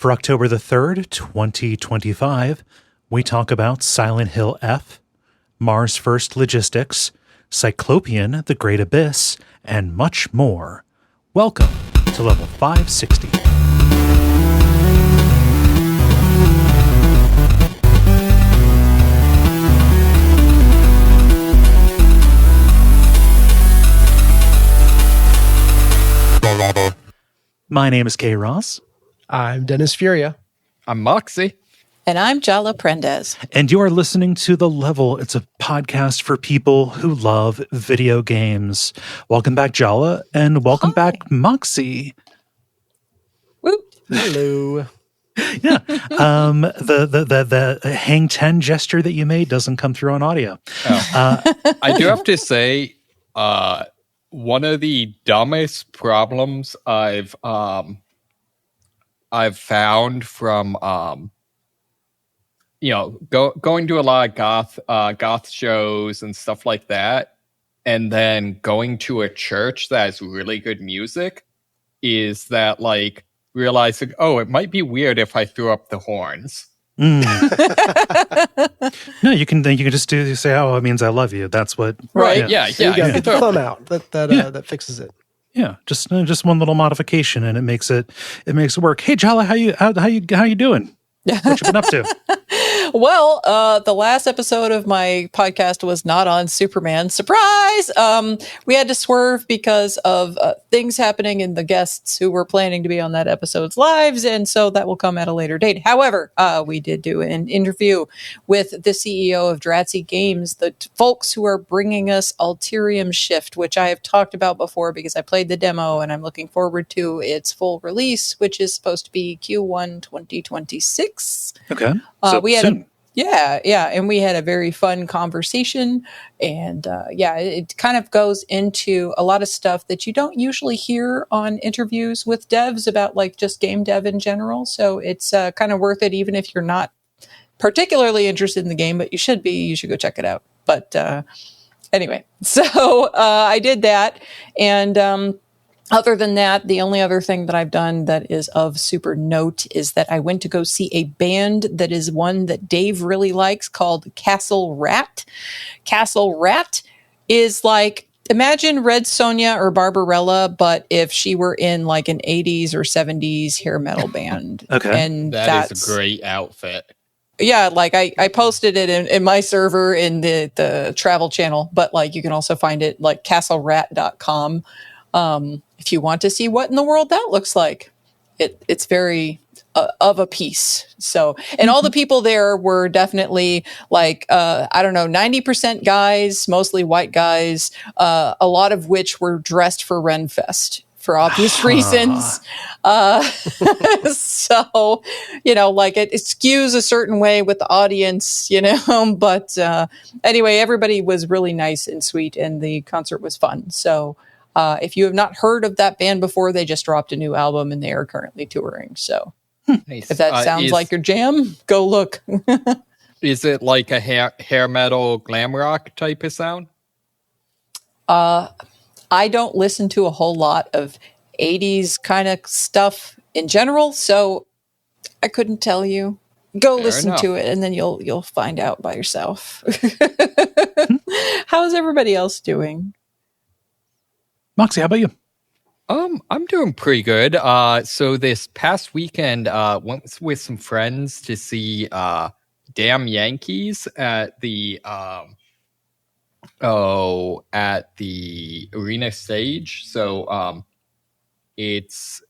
For October the 3rd, 2025, we talk about Silent Hill F, Mars First Logistics, Cyclopean, The Great Abyss, and much more. Welcome to Level 560. My name is Kaye Ross. I'm Dennis Furia. I'm Moxie. And I'm Jala Prendez. And you are listening to The Level. It's a podcast for people who love video games. Welcome back, Jala, and welcome back, Moxie. Woo. Hello. Yeah. The hang 10 gesture that you made doesn't come through on audio. I do have to say, one of the dumbest problems I've found from going to a lot of goth shows and stuff like that, and then going to a church that has really good music, is that like realizing, oh, it might be weird if I threw up the horns. No, you can just say, "Oh, it means I love you." That's what, right? Yeah. So you got the thumb out. That fixes it. Yeah, just one little modification, and it makes it work. Hey, Jala, how you doing? What you been up to? Well, the last episode of my podcast was not on Superman. Surprise! We had to swerve because of things happening in the guests who were planning to be on that episode's lives, and so that will come at a later date. However, we did do an interview with the CEO of Dratsy Games, the folks who are bringing us Alterium Shift, which I have talked about before because I played the demo, and I'm looking forward to its full release, which is supposed to be Q1 2026. Okay. So we had soon. and we had a very fun conversation, and it kind of goes into a lot of stuff that you don't usually hear on interviews with devs about like just game dev in general. So it's kind of worth it, even if you're not particularly interested in the game, but you should be. You should go check it out. But anyway, so I did that, and other than that, the only other thing that I've done that is of super note is that I went to go see a band that is one that Dave really likes called Castle Rat. Castle Rat is like, imagine Red Sonja or Barbarella, but if she were in like an 80s or 70s hair metal band. Okay. And that's a great outfit. Yeah, like I posted it in my server in the travel channel, but like you can also find it like castlerat.com. If you want to see what in the world that looks like, it's very of a piece. So, and all the people there were definitely like, 90% guys, mostly white guys, a lot of which were dressed for Renfest for obvious reasons. So, like it skews a certain way with the audience, but anyway, everybody was really nice and sweet, and the concert was fun. So, if you have not heard of that band before, they just dropped a new album and they are currently touring. So nice. If that sounds like your jam, go look. Is it like a hair metal glam rock type of sound? I don't listen to a whole lot of 80s kind of stuff in general, so I couldn't tell you. Go Fair listen enough. to it, and then you'll find out by yourself. How's everybody else doing? Moxie, how about you? I'm doing pretty good. So this past weekend, went with some friends to see Damn Yankees at the arena stage. So it's,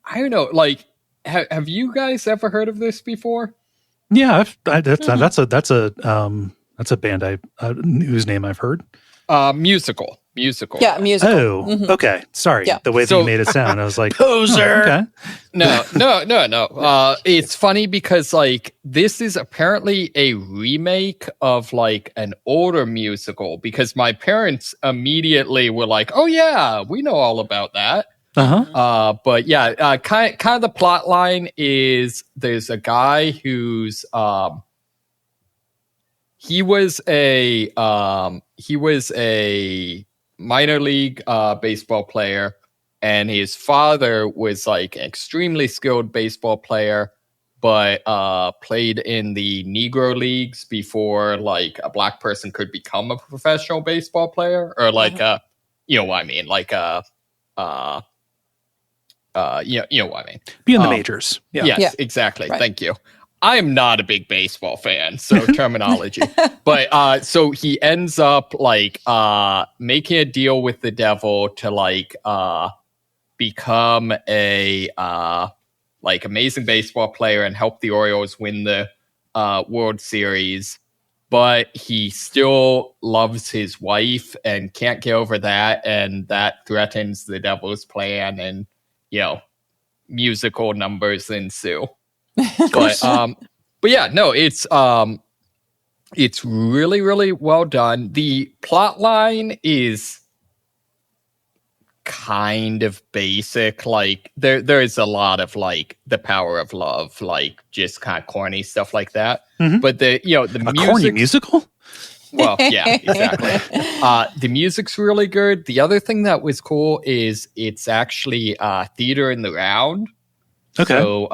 I don't know, like have you guys ever heard of this before? Yeah, that's a band whose name I've heard. Musical. Yeah, musical. Oh, okay. Sorry. Yeah. The way that you made it sound, I was like, Poser. okay. No. It's funny because like this is apparently a remake of like an older musical, because my parents immediately were like, "Oh yeah, we know all about that." But yeah, kind of the plot line is there's a guy who's he was a minor league baseball player and his father was like an extremely skilled baseball player, but played in the Negro leagues before like a black person could become a professional baseball player, or like you know what I mean, like you know what I mean. Be in the majors. Yeah. Yes, exactly. Right. Thank you. I am not a big baseball fan, so terminology. But so he ends up like making a deal with the devil to like become a like amazing baseball player and help the Orioles win the World Series. But he still loves his wife and can't get over that, and that threatens the devil's plan, and you know, musical numbers ensue. But yeah, no, it's really, really well done. The plot line is kind of basic. Like there is a lot of like the power of love, like just kind of corny stuff like that. Mhm. But the Corny musical? well, yeah, exactly. The music's really good. The other thing that was cool is it's actually theater in the round. Okay. So,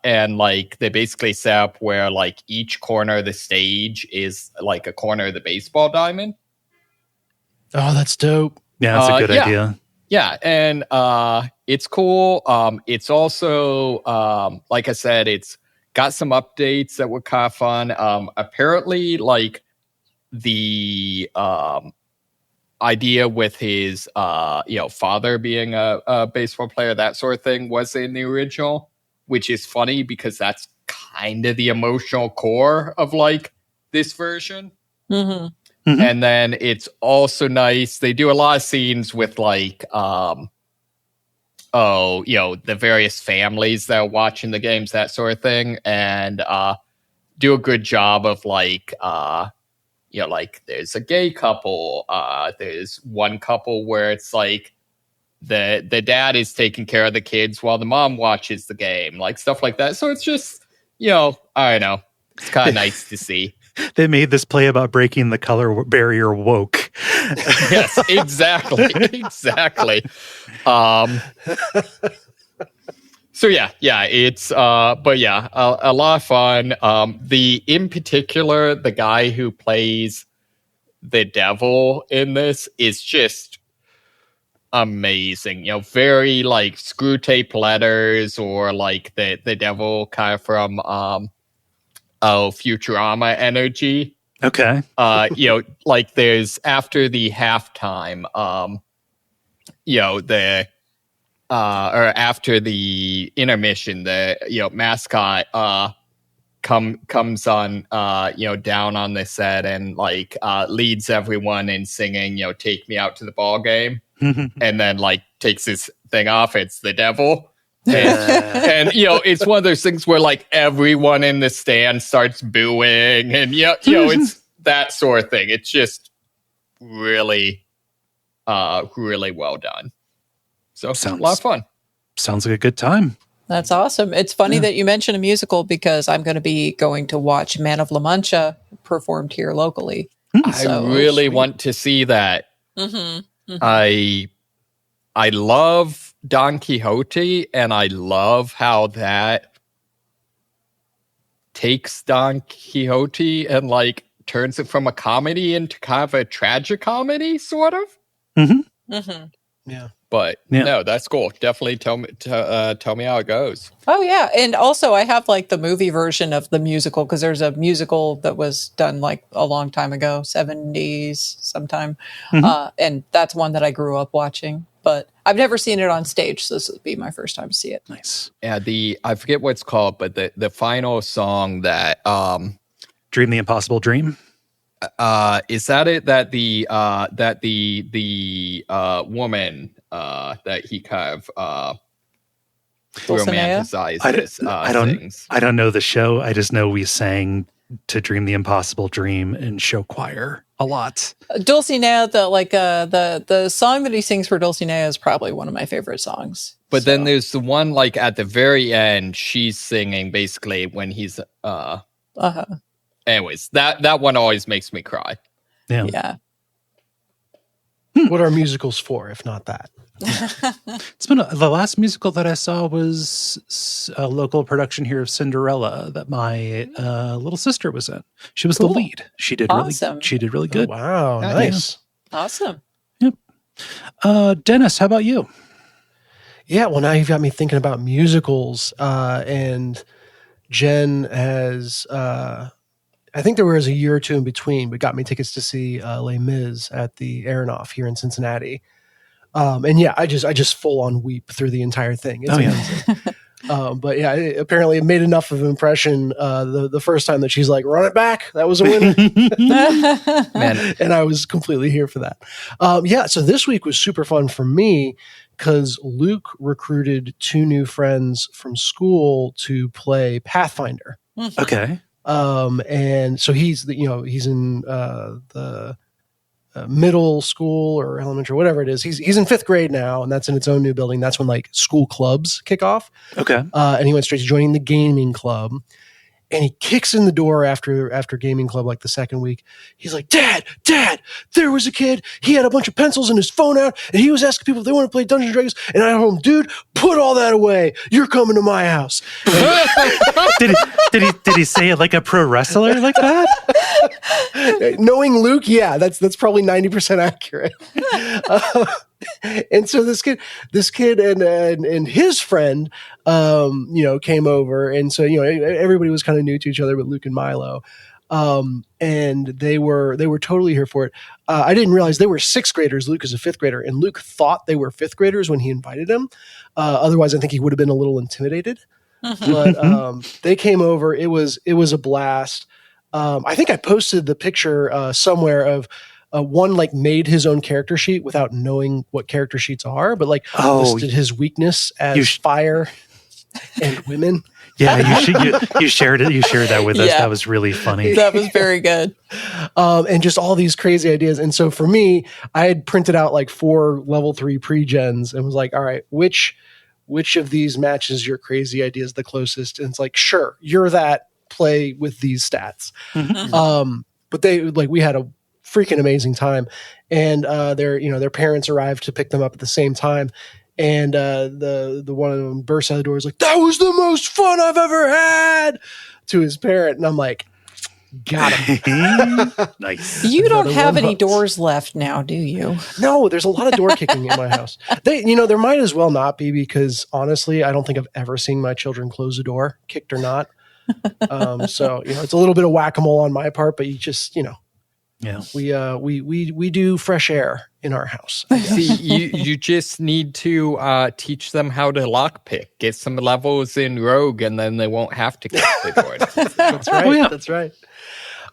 and like they basically set up where like each corner of the stage is like a corner of the baseball diamond. Oh, that's dope. Yeah, that's a good yeah. idea. Yeah, and it's cool. It's also, like I said, it's got some updates that were kind of fun. Apparently, like the idea with his father being a baseball player, that sort of thing, was in the original, which is funny because that's kind of the emotional core of like this version. Mm-hmm. Mhm. And then it's also nice, they do a lot of scenes with like the various families that are watching the games, that sort of thing, and do a good job of like like there's a gay couple, there's one couple where it's like the dad is taking care of the kids while the mom watches the game, like stuff like that. So it's just, I don't know, it's kind of nice to see. They made this play about breaking the color barrier woke. Yes, exactly. So yeah, it's but yeah, a lot of fun. In particular, the guy who plays the devil in this is just amazing. Very like Screw Tape Letters, or like the devil kind of from Futurama energy. Okay. Like there's after the halftime, or after the intermission, the mascot comes on down on the set and like leads everyone in singing "Take Me Out to the Ball Game," and then like takes his thing off. It's the devil. And it's one of those things where like everyone in the stand starts booing, and it's that sort of thing. It's just really really well done. So a lot of fun. Sounds like a good time. That's awesome. It's funny that you mentioned a musical, because I'm going to be going to watch Man of La Mancha performed here locally. I really want to see that. Mm-hmm. I love Don Quixote, and I love how that takes Don Quixote and like turns it from a comedy into kind of a tragic comedy, sort of. Mm-hmm. Mm-hmm. Yeah. But no, that's cool. Definitely tell me how it goes. Oh yeah, and also I have like the movie version of the musical, because there's a musical that was done like a long time ago, 70s sometime, and that's one that I grew up watching. But I've never seen it on stage, so this would be my first time to see it. Nice. Yeah, I forget what it's called, but the final song that Dream the Impossible Dream. Is that it? That the woman that he kind of romanticizes things. I don't know the show. I just know we sang to Dream the Impossible Dream in show choir a lot. Dulcinea, the song that he sings for Dulcinea is probably one of my favorite songs. But then there's the one like at the very end, she's singing basically when he's Anyways, that one always makes me cry. Yeah. What are musicals for, if not that? It's been the last musical that I saw was a local production here of Cinderella that my little sister was in. She was the lead. She did Awesome. really good. Oh, wow, nice. Awesome. Yep. Dennis, how about you? Yeah, well, now you've got me thinking about musicals, and Jen has, I think there was a year or two in between, but got me tickets to see Les Mis at the Aronoff here in Cincinnati. And yeah, I just full on weep through the entire thing. It's amazing. But yeah, apparently it made enough of an impression the first time that she's like, run it back. That was a winner. Man. And I was completely here for that. Yeah, so this week was super fun for me because Luke recruited 2 new friends from school to play Pathfinder. Okay. And so he's in the middle school or elementary, whatever it is. He's in 5th grade now, and that's in its own new building. That's when like school clubs kick off. Okay. And he went straight to joining the gaming club. And he kicks in the door after gaming club, like the second week. He's like, Dad, there was a kid. He had a bunch of pencils and his phone out, and he was asking people if they want to play Dungeons & Dragons. And I told him, dude, put all that away. You're coming to my house. Did he say it like a pro wrestler like that? Knowing Luke, yeah, that's probably 90% accurate. And so this kid and his friend, came over, and so everybody was kind of new to each other, but Luke and Milo, and they were totally here for it. I didn't realize they were 6th graders. Luke is a 5th grader, and Luke thought they were 5th graders when he invited them. Otherwise, I think he would have been a little intimidated. But they came over. It was a blast. I think I posted the picture somewhere of. One like made his own character sheet without knowing what character sheets are, but like listed his weakness as fire and women. Yeah, you shared it. You shared that with us. That was really funny. That was very good. And just all these crazy ideas. And so for me, I had printed out like 4 level 3 pre-gens and was like, all right, which of these matches your crazy ideas the closest? And it's like, sure, you're that, play with these stats. But we had a freaking amazing time, and their parents arrived to pick them up at the same time, and the one of them burst out the door, is like, that was the most fun I've ever had, to his parent. And I'm like, got him. Nice. You don't have any doors left now, do you? No, there's a lot of door kicking in my house. There might as well not be, because honestly, I don't think I've ever seen my children close a door, kicked or not. So it's a little bit of whack-a-mole on my part, but you just yeah, we do fresh air in our house. See, you just need to teach them how to lockpick. Get some levels in Rogue, and then they won't have to kick the door. That's right. That's right.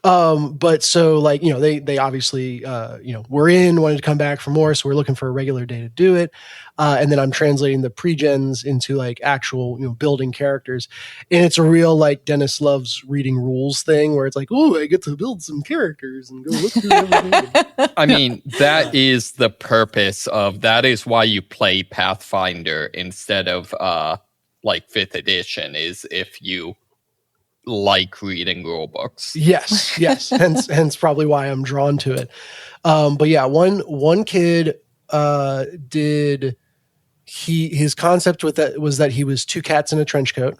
But so they obviously wanted to come back for more, so we're looking for a regular day to do it. And then I'm translating the pre-gens into like actual building characters, and it's a real like Dennis loves reading rules thing where it's like, oh, I get to build some characters and go look through everything. I mean, that is the purpose of that. Is why you play Pathfinder instead of like 5th edition, is if you like reading rule books. Yes. hence probably why I'm drawn to it. But yeah, one kid did his concept with that was that he was 2 cats in a trench coat.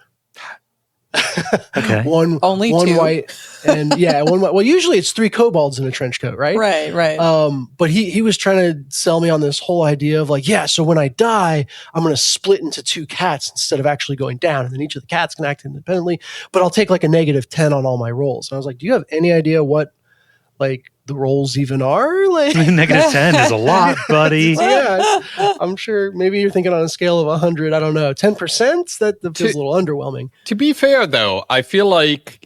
Okay. one 2 white and one white. Well, usually it's 3 kobolds in a trench coat, right? Right. But he was trying to sell me on this whole idea of like, so when I die, I'm going to split into 2 cats instead of actually going down, and then each of the cats can act independently, but I'll take like a -10 on all my rolls. And I was like, do you have any idea what like the rolls even are? Like -10 is a lot, buddy. Yeah, I'm sure maybe you're thinking on a scale of 100, I don't know, 10%? That feels a little underwhelming. To be fair, though, I feel like,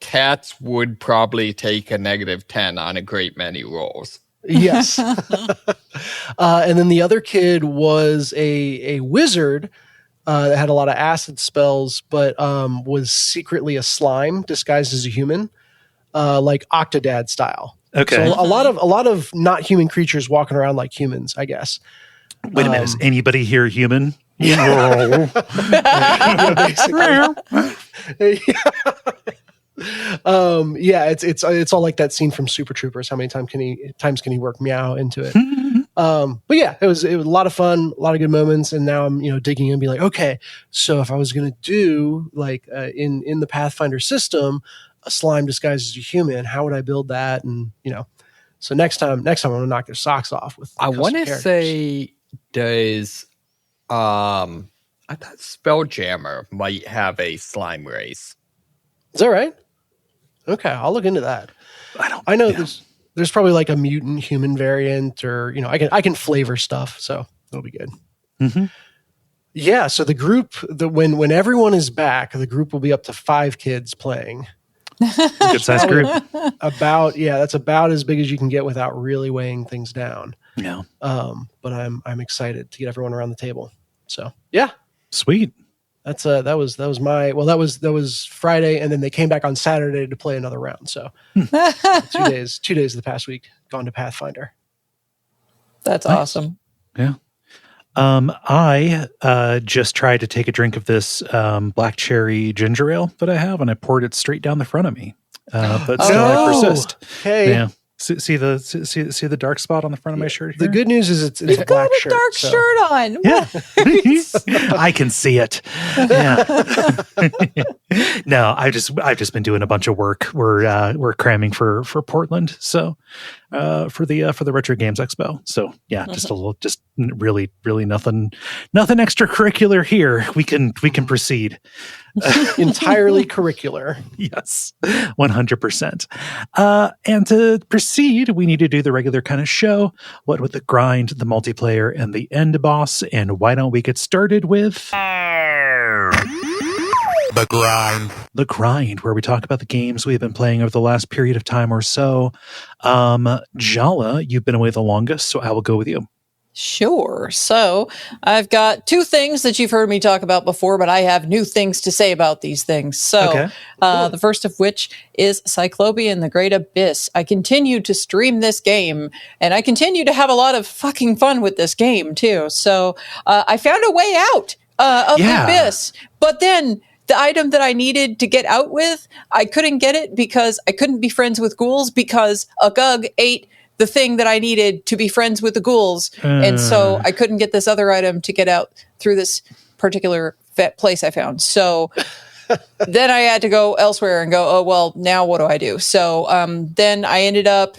cats would probably take a -10 on a great many rolls. Yes. And then the other kid was a wizard that had a lot of acid spells, but was secretly a slime disguised as a human, like Octodad style. Okay. So a lot of not human creatures walking around like humans, I guess. Wait a minute. Is anybody here human? Yeah, it's all like that scene from Super Troopers. How many times can he work meow into it? But yeah, it was a lot of fun, a lot of good moments, and now I'm digging in and be like, okay, so if I was gonna do like in the Pathfinder system, a slime disguised as a human, how would I build that? And so next time I'm gonna knock their socks off with. I want to say, does I thought Spelljammer might have a slime race. Is that right? Okay, I'll look into that. I know there's probably like a mutant human variant, or I can flavor stuff, so it'll be good. Mm-hmm. Yeah, so the group, when everyone is back, the group will be up to 5 kids playing. Good size group. That's about as big as you can get without really weighing things down. Yeah. But I'm excited to get everyone around the table. So yeah, sweet. That was Friday, and then they came back on Saturday to play another round. So 2 days of the past week gone to Pathfinder. That's nice. Awesome. Yeah. I just tried to take a drink of this black cherry ginger ale that I have, and I poured it straight down the front of me. But still, I persist. Okay. Yeah. See the dark spot on the front of my shirt here? The good news is it's a black got a shirt. dark shirt on. Yeah. I can see it. Yeah. No, I've just been doing a bunch of work. We're cramming for Portland, so for the Retro Games Expo. So yeah, just really nothing extracurricular here. We can proceed. Entirely curricular. Yes, 100%. And to proceed, we need to do the regular kind of show. What with the grind, the multiplayer, and the end boss. And why don't we get started with the grind? The grind, where we talk about the games we've been playing over the last period of time or so. Jala, you've been away the longest, so I will go with you. Sure. So I've got 2 things that you've heard me talk about before, but I have new things to say about these things. So Okay. The first of which is Cyclopean, the Great Abyss. I continue to stream this game, and I continue to have a lot of fucking fun with this game too. So I found a way out of the Abyss, but then the item that I needed to get out with, I couldn't get it because I couldn't be friends with ghouls because a Gug ate the thing that I needed to be friends with the ghouls. And so I couldn't get this other item to get out through this particular place I found. So then I had to go elsewhere and go, oh, well, now what do I do? So then I ended up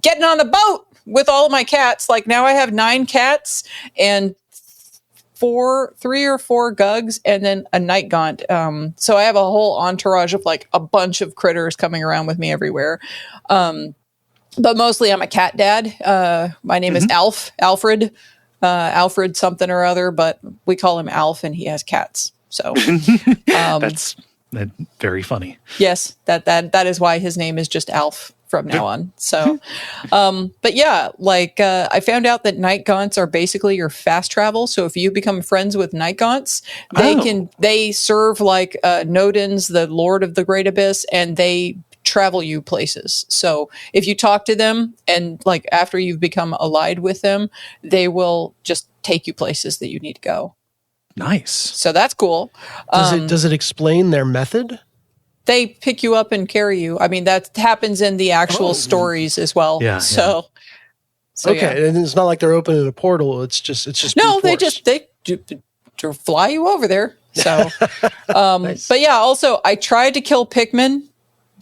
getting on a boat with all of my cats. Like now I have 9 cats and 3 or 4 Gugs and then a night gaunt. So I have a whole entourage of like a bunch of critters coming around with me everywhere. But mostly I'm a cat dad. My name is Alfred something or other, but we call him Alf and he has cats. So That's very funny. Yes, that is why his name is just Alf from now on. So, but yeah, like I found out that night gaunts are basically your fast travel. So if you become friends with night gaunts, they serve like Nodens, the Lord of the Great Abyss, and they travel you places. So if you talk to them and like after you've become allied with them, they will just take you places that you need to go. Nice. So that's cool. Does it explain their method? They pick you up and carry you. I mean, that happens in the actual stories as well. Yeah. So okay, yeah. and it's not like they're opening a portal. It's just no. brute They just fly you over there. So, Nice. But yeah. Also, I tried to kill Pikmin.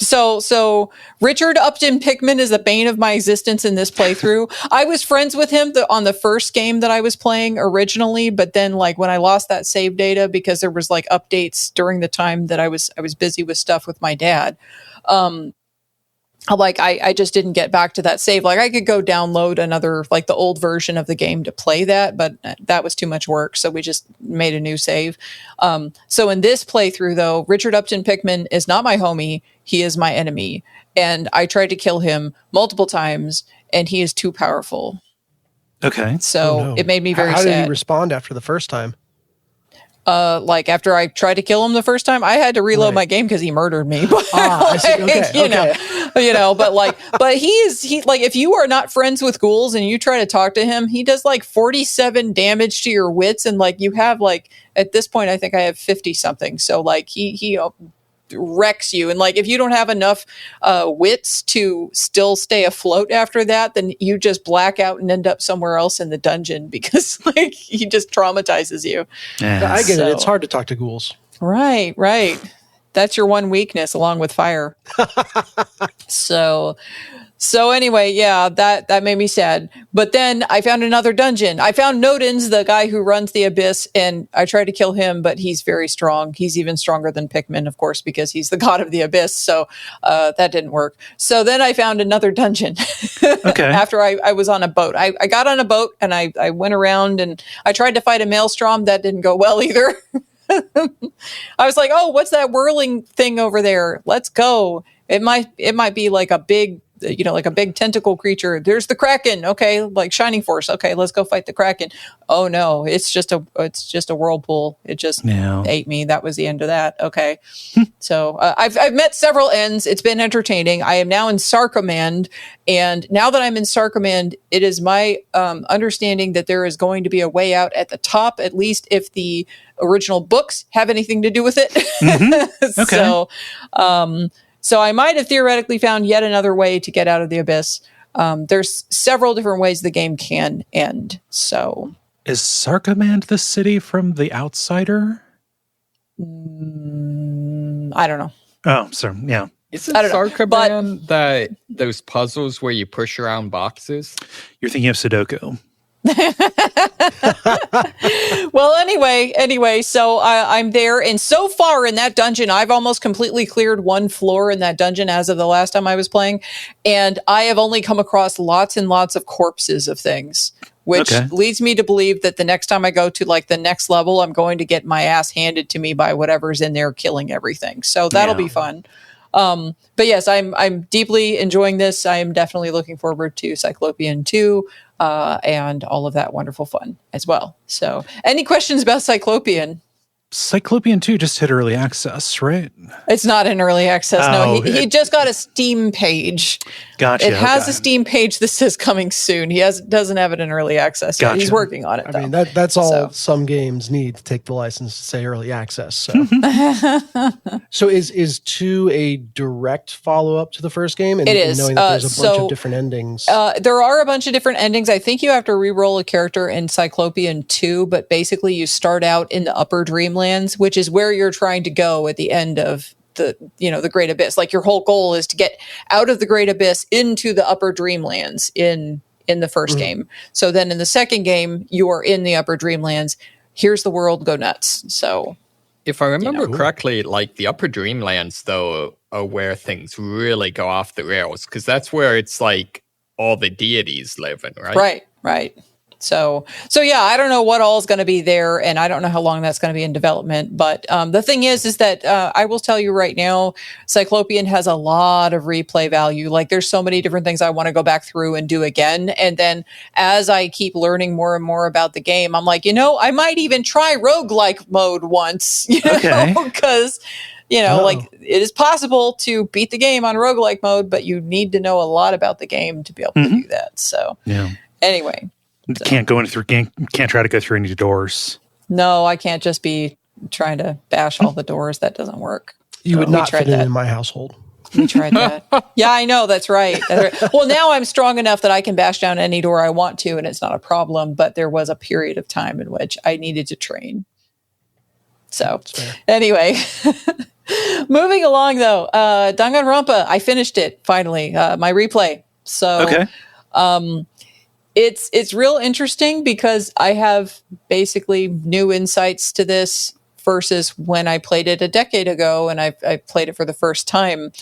So Richard Upton Pikmin is the bane of my existence in this playthrough. I was friends with him on the first game that I was playing originally, but then like when I lost that save data because there was like updates during the time that I was busy with stuff with my dad. I just didn't get back to that save. Like I could go download another, like the old version of the game to play that, but that was too much work. So we just made a new save. So in this playthrough though, Richard Upton Pikmin is not my homie. He is my enemy. And I tried to kill him multiple times and he is too powerful. Okay. So It made me very sad. How did he respond after the first time? Like after I tried to kill him the first time, I had to reload my game because he murdered me. But I see. Okay, but he like if you are not friends with ghouls and you try to talk to him, he does like 47 damage to your wits, and like you have like at this point I think I have 50 something. So like he wrecks you. And like, if you don't have enough wits to still stay afloat after that, then you just black out and end up somewhere else in the dungeon because like he just traumatizes you. Yeah. I get it. It's hard to talk to ghouls. Right. That's your one weakness along with fire. So anyway, yeah, that made me sad. But then I found another dungeon. I found Nodens, the guy who runs the Abyss, and I tried to kill him, but he's very strong. He's even stronger than Pikmin, of course, because he's the god of the Abyss. So that didn't work. So then I found another dungeon. Okay. After I was on a boat. I got on a boat and I went around and I tried to fight a maelstrom. That didn't go well either. I was like, oh, what's that whirling thing over there? Let's go. It might be like a big, like a big tentacle creature. There's the Kraken. Okay. Like Shining Force. Okay. Let's go fight the Kraken. Oh no, it's just a whirlpool. It just ate me. That was the end of that. Okay. So I've met several ends. It's been entertaining. I am now in Sarcommand. And now that I'm in Sarcommand, it is my understanding that there is going to be a way out at the top, at least if the original books have anything to do with it. Mm-hmm. Okay. So I might have theoretically found yet another way to get out of the Abyss. There's several different ways the game can end. So, is Sarcommand the city from The Outsider? I don't know. Oh, so yeah. Isn't Sarcommand that those puzzles where you push around boxes? You're thinking of Sudoku. Well, anyway, so I'm there, and so far in that dungeon, I've almost completely cleared one floor in that dungeon as of the last time I was playing, and I have only come across lots and lots of corpses of things, which leads me to believe that the next time I go to like the next level, I'm going to get my ass handed to me by whatever's in there killing everything. So that'll be fun. But yes, I'm deeply enjoying this. I am definitely looking forward to Cyclopean 2. And all of that wonderful fun as well. So, any questions about Cyclopean? Cyclopean 2 just hit early access, right? It's not in early access. No, he just got a Steam page. Gotcha. It has a Steam page that says coming soon. He doesn't have it in early access yet. He's working on it, though. I mean, that's all some games need to take the license to say early access. So, so is 2 a direct follow-up to the first game? And, it is. Knowing that there's a bunch of different endings. There are a bunch of different endings. I think you have to re-roll a character in Cyclopean 2, but basically you start out in the Upper Dreamlands, which is where you're trying to go at the end of the Great Abyss. Like your whole goal is to get out of the Great Abyss into the Upper Dreamlands in the first game. So then in the second game, you are in the Upper Dreamlands. Here's the world, go nuts. So if I remember correctly, like the Upper Dreamlands, though, are where things really go off the rails, because that's where it's like all the deities live in, right? Right. So yeah, I don't know what all is going to be there, and I don't know how long that's going to be in development. But the thing is that I will tell you right now, Cyclopean has a lot of replay value. Like there's so many different things I want to go back through and do again. And then as I keep learning more and more about the game, I'm like, I might even try roguelike mode once, because like it is possible to beat the game on roguelike mode, but you need to know a lot about the game to be able to do that. So anyway. Can't try to go through any doors. No, I can't just be trying to bash all the doors. That doesn't work. You would not fit in my household. We tried that. Yeah, I know. That's right. Well, now I'm strong enough that I can bash down any door I want to, and it's not a problem. But there was a period of time in which I needed to train. So anyway, moving along though, Danganronpa, I finished it finally, my replay. So It's real interesting because I have basically new insights to this versus when I played it a decade ago and I played it for the first time.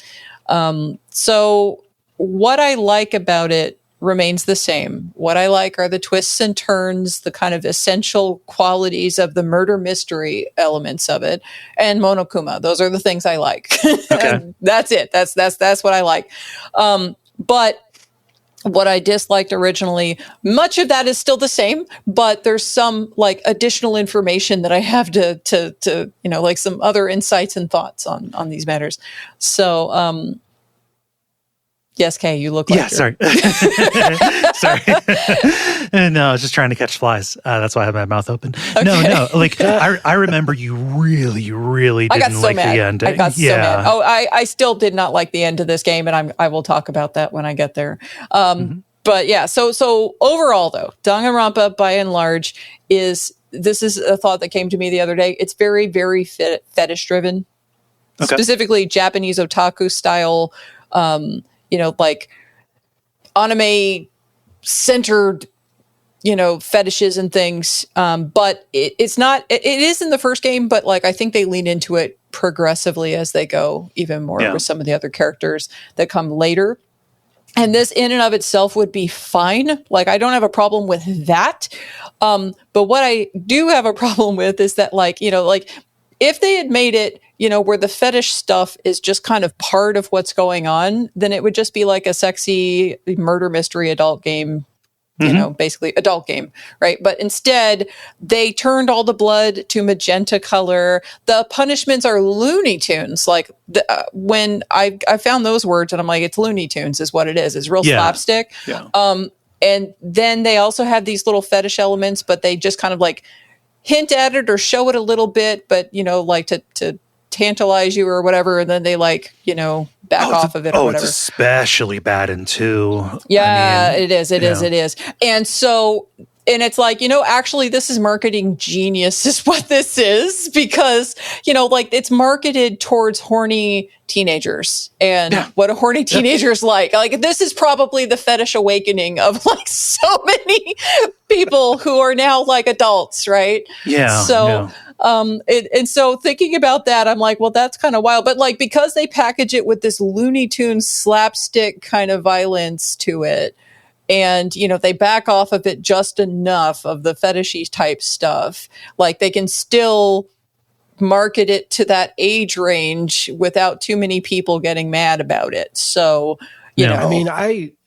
So what I like about it remains the same. What I like are the twists and turns, the kind of essential qualities of the murder mystery elements of it, and Monokuma. Those are the things I like. That's it. That's what I like. But what I disliked originally, much of that is still the same, but there's some like additional information that I have to like some other insights and thoughts on these matters. So Yes, Kaye, you look like sorry. Sorry. No, I was just trying to catch flies. That's why I have my mouth open. Okay. No. Like, I remember you really didn't like the ending. I got so mad. Oh, I still did not like the end of this game, and I will talk about that when I get there. But yeah, so overall, though, Danganronpa, by and large, this is a thought that came to me the other day. It's very, very fetish-driven. Okay. Specifically Japanese otaku style, like anime centered, fetishes and things. But it's not, it is in the first game, but like, I think they lean into it progressively as they go even more with some of the other characters that come later. And this in and of itself would be fine. Like, I don't have a problem with that. But what I do have a problem with is that if they had made it, where the fetish stuff is just kind of part of what's going on, then it would just be like a sexy murder mystery adult game, basically adult game, right? But instead, they turned all the blood to magenta color. The punishments are Looney Tunes. Like, when I found those words, and I'm like, it's Looney Tunes is what it is. It's real slapstick. Yeah. And then they also have these little fetish elements, but they just kind of like hint at it or show it a little bit, but to tantalize you or whatever, and then they back off of it or whatever. It's especially bad in 2. Yeah, it is. It is. And so, and it's like, actually this is marketing genius is what this is, because, it's marketed towards horny teenagers and what a horny teenager is like. Like, this is probably the fetish awakening of like so many people who are now like adults, right? Yeah. So, and so thinking about that, I'm like, well, that's kind of wild. But like, because they package it with this Looney Tunes slapstick kind of violence to it, and, they back off of it just enough of the fetishy type stuff, like they can still market it to that age range without too many people getting mad about it. So, you know. I mean,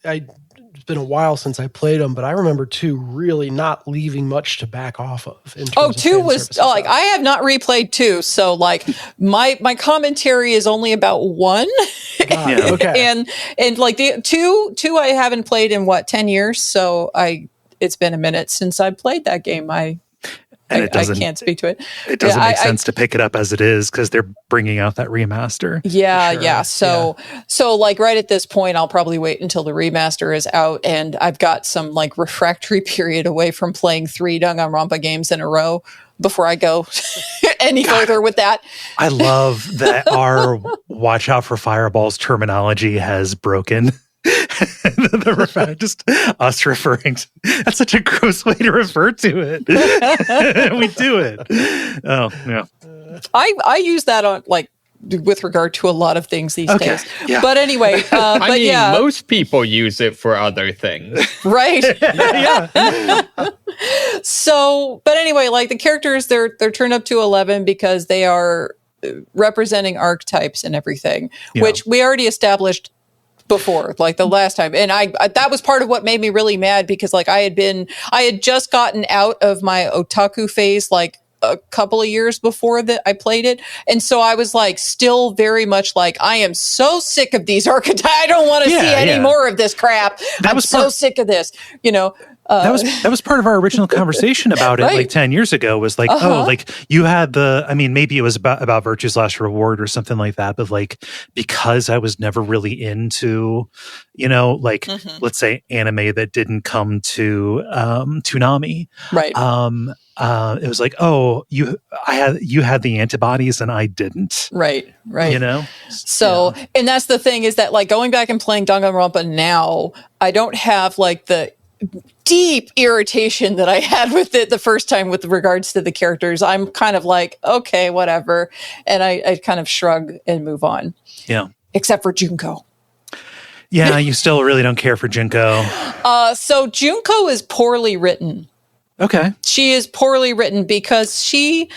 it's been a while since I played them, but I remember 2 really not leaving much to back off of. In terms of 2 was like, I have not replayed 2, so like my commentary is only about 1. Okay. and like the 2 I haven't played in 10 years, so it's been a minute since I played that game. I can't speak to it. It doesn't make sense to pick it up as it is because they're bringing out that remaster. Yeah. So like right at this point, I'll probably wait until the remaster is out, and I've got some like refractory period away from playing 3 Danganronpa games in a row before I go any further with that. I love that our watch out for fireballs terminology has broken. Just us referring to, that's such a gross way to refer to it. We do it. Oh yeah. I use that on like with regard to a lot of things these days. Yeah. But anyway, most people use it for other things. Right. Yeah. So, but anyway, like the characters, they're turned up to 11 because they are representing archetypes and everything, which we already established before, like the last time. And I that was part of what made me really mad, because like I had just gotten out of my otaku phase like a couple of years before that I played it. And so I was like still very much like, I am so sick of these archetypes. I don't want to see any more of this crap. I'm so sick of this, that was part of our original conversation about it like 10 years ago, was like, like you had maybe it was about Virtue's Last Reward or something like that, but like, because I was never really into, let's say anime that didn't come to Toonami. Right. It was like, you had the antibodies and I didn't. Right. So, yeah. And that's the thing, is that like going back and playing Danganronpa now, I don't have like the deep irritation that I had with it the first time with regards to the characters. I'm kind of like, okay, whatever. And I kind of shrug and move on. Yeah. Except for Junko. Yeah, you still really don't care for Junko. So Junko is poorly written. Okay. She is poorly written because she,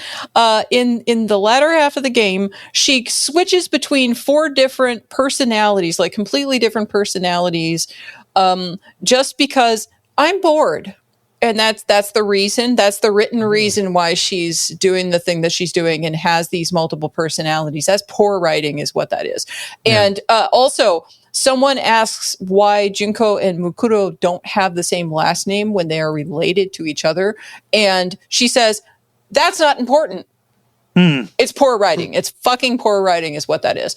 in the latter half of the game, she switches between 4 different personalities, like completely different personalities, just because I'm bored. And that's the reason. That's the written reason why she's doing the thing that she's doing and has these multiple personalities. That's poor writing, is what that is. Yeah. And also, someone asks why Junko and Mukuro don't have the same last name when they are related to each other, and she says that's not important. It's poor writing. It's fucking poor writing, is what that is.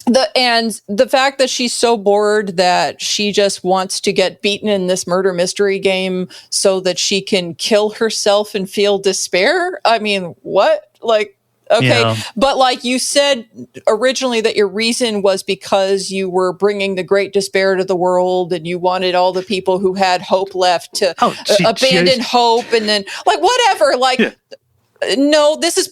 The fact that she's so bored that she just wants to get beaten in this murder mystery game so that she can kill herself and feel despair. I mean, what? Like, okay. Yeah. But like you said originally that your reason was because you were bringing the great despair to the world and you wanted all the people who had hope left to abandon hope, and then like whatever, like. Yeah. No, this is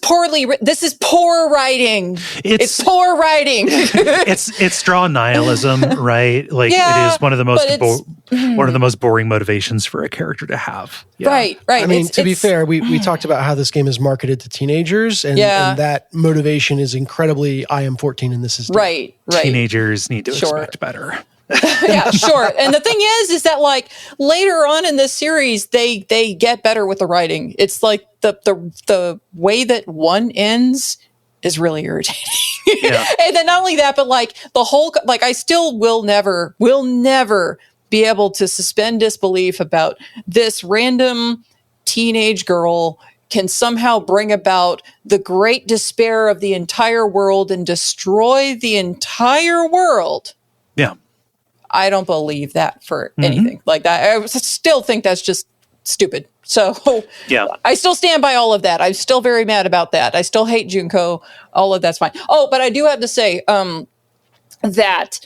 this is poor writing. It's poor writing. it's straw nihilism, right? Like it is one of the most boring motivations for a character to have. Yeah. Right. I mean, to be fair, we talked about how this game is marketed to teenagers, and that motivation is incredibly I am 14 and this is right. Teenagers need to expect better. Yeah, sure. And the thing is that like later on in this series, they get better with the writing. It's like the way that one ends is really irritating. Yeah. And then not only that, but like the whole, like I still will never be able to suspend disbelief about this random teenage girl can somehow bring about the great despair of the entire world and destroy the entire world. Yeah. I don't believe that for anything like that. I still think that's just stupid. So yeah, I still stand by all of that. I'm still very mad about that. I still hate Junko. All of that's fine. Oh, but I do have to say that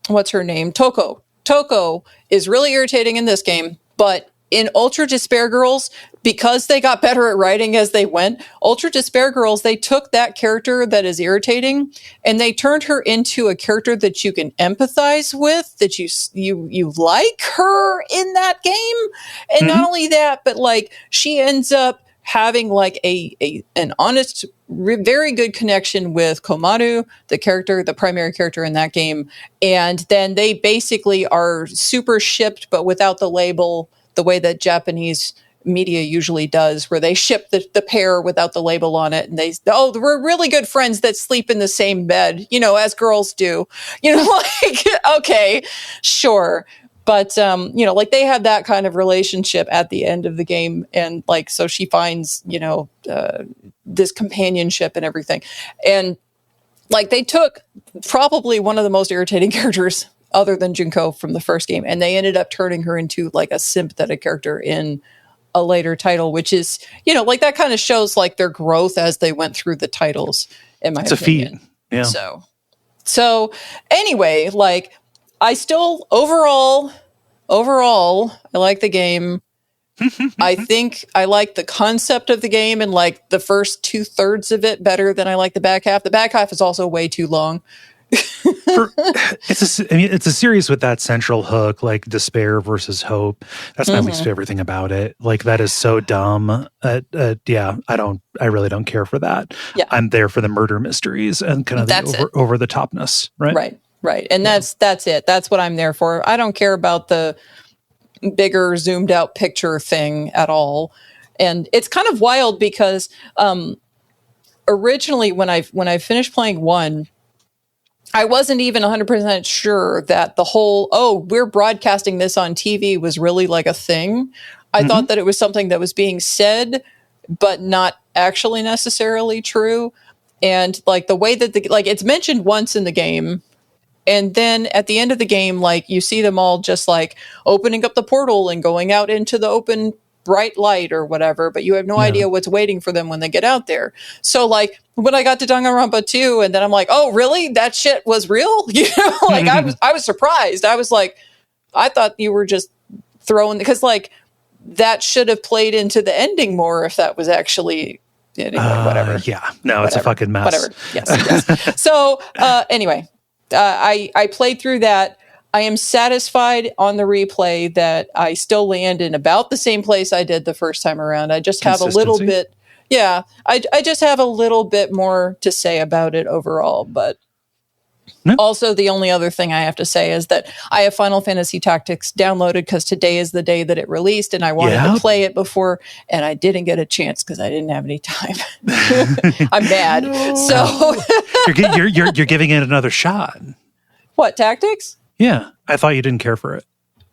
what's her name? Toko. Toko is really irritating in this game, but in Ultra Despair Girls, because they got better at writing as they went, Ultra Despair Girls, they took that character that is irritating and they turned her into a character that you can empathize with, that you like her in that game. And not only that, but like she ends up having like an honest, very good connection with Komaru, the primary character in that game. And then they basically are super shipped, but without the label, the way that Japanese media usually does, where they ship the pair without the label on it. And we're really good friends that sleep in the same bed, as girls do, like, okay, sure. But, like they have that kind of relationship at the end of the game. And like, so she finds, this companionship and everything. And like they took probably one of the most irritating characters other than Junko from the first game, and they ended up turning her into like a sympathetic character in a later title, which is, like that kind of shows like their growth as they went through the titles, in my opinion. It's a feat. Yeah. So anyway, like I still overall, I like the game. I think I like the concept of the game and like the first 2/3 of it better than I like the back half. The back half is also way too long. It's a series with that central hook, like despair versus hope. That's my least favorite thing about it. Like that is so dumb. Yeah, I really don't care for that. Yeah. I'm there for the murder mysteries and kind of the over the topness, right? Right. And that's it. That's what I'm there for. I don't care about the bigger zoomed out picture thing at all. And it's kind of wild because originally when I finished playing 1, I wasn't even 100% sure that the whole, we're broadcasting this on TV was really like a thing. I thought that it was something that was being said, but not actually necessarily true. And like the way that it's mentioned once in the game. And then at the end of the game, like you see them all just like opening up the portal and going out into the open bright light or whatever, but you have no idea what's waiting for them when they get out there. So like when I got to Danganronpa 2 and then I'm like, oh really? That shit was real? Like I was surprised. I was like, I thought you were just throwing, because like that should have played into the ending more if that was actually whatever. Yeah. No, it's a fucking mess. Whatever. Yes. So anyway, I played through that. I am satisfied on the replay that I still land in about the same place I did the first time around. I just have a little bit, I just have a little bit more to say about it overall, but Also, the only other thing I have to say is that I have Final Fantasy Tactics downloaded because today is the day that it released, and I wanted to play it before, and I didn't get a chance because I didn't have any time. I'm mad. No. So you're giving it another shot. What, Tactics? Yeah, I thought you didn't care for it.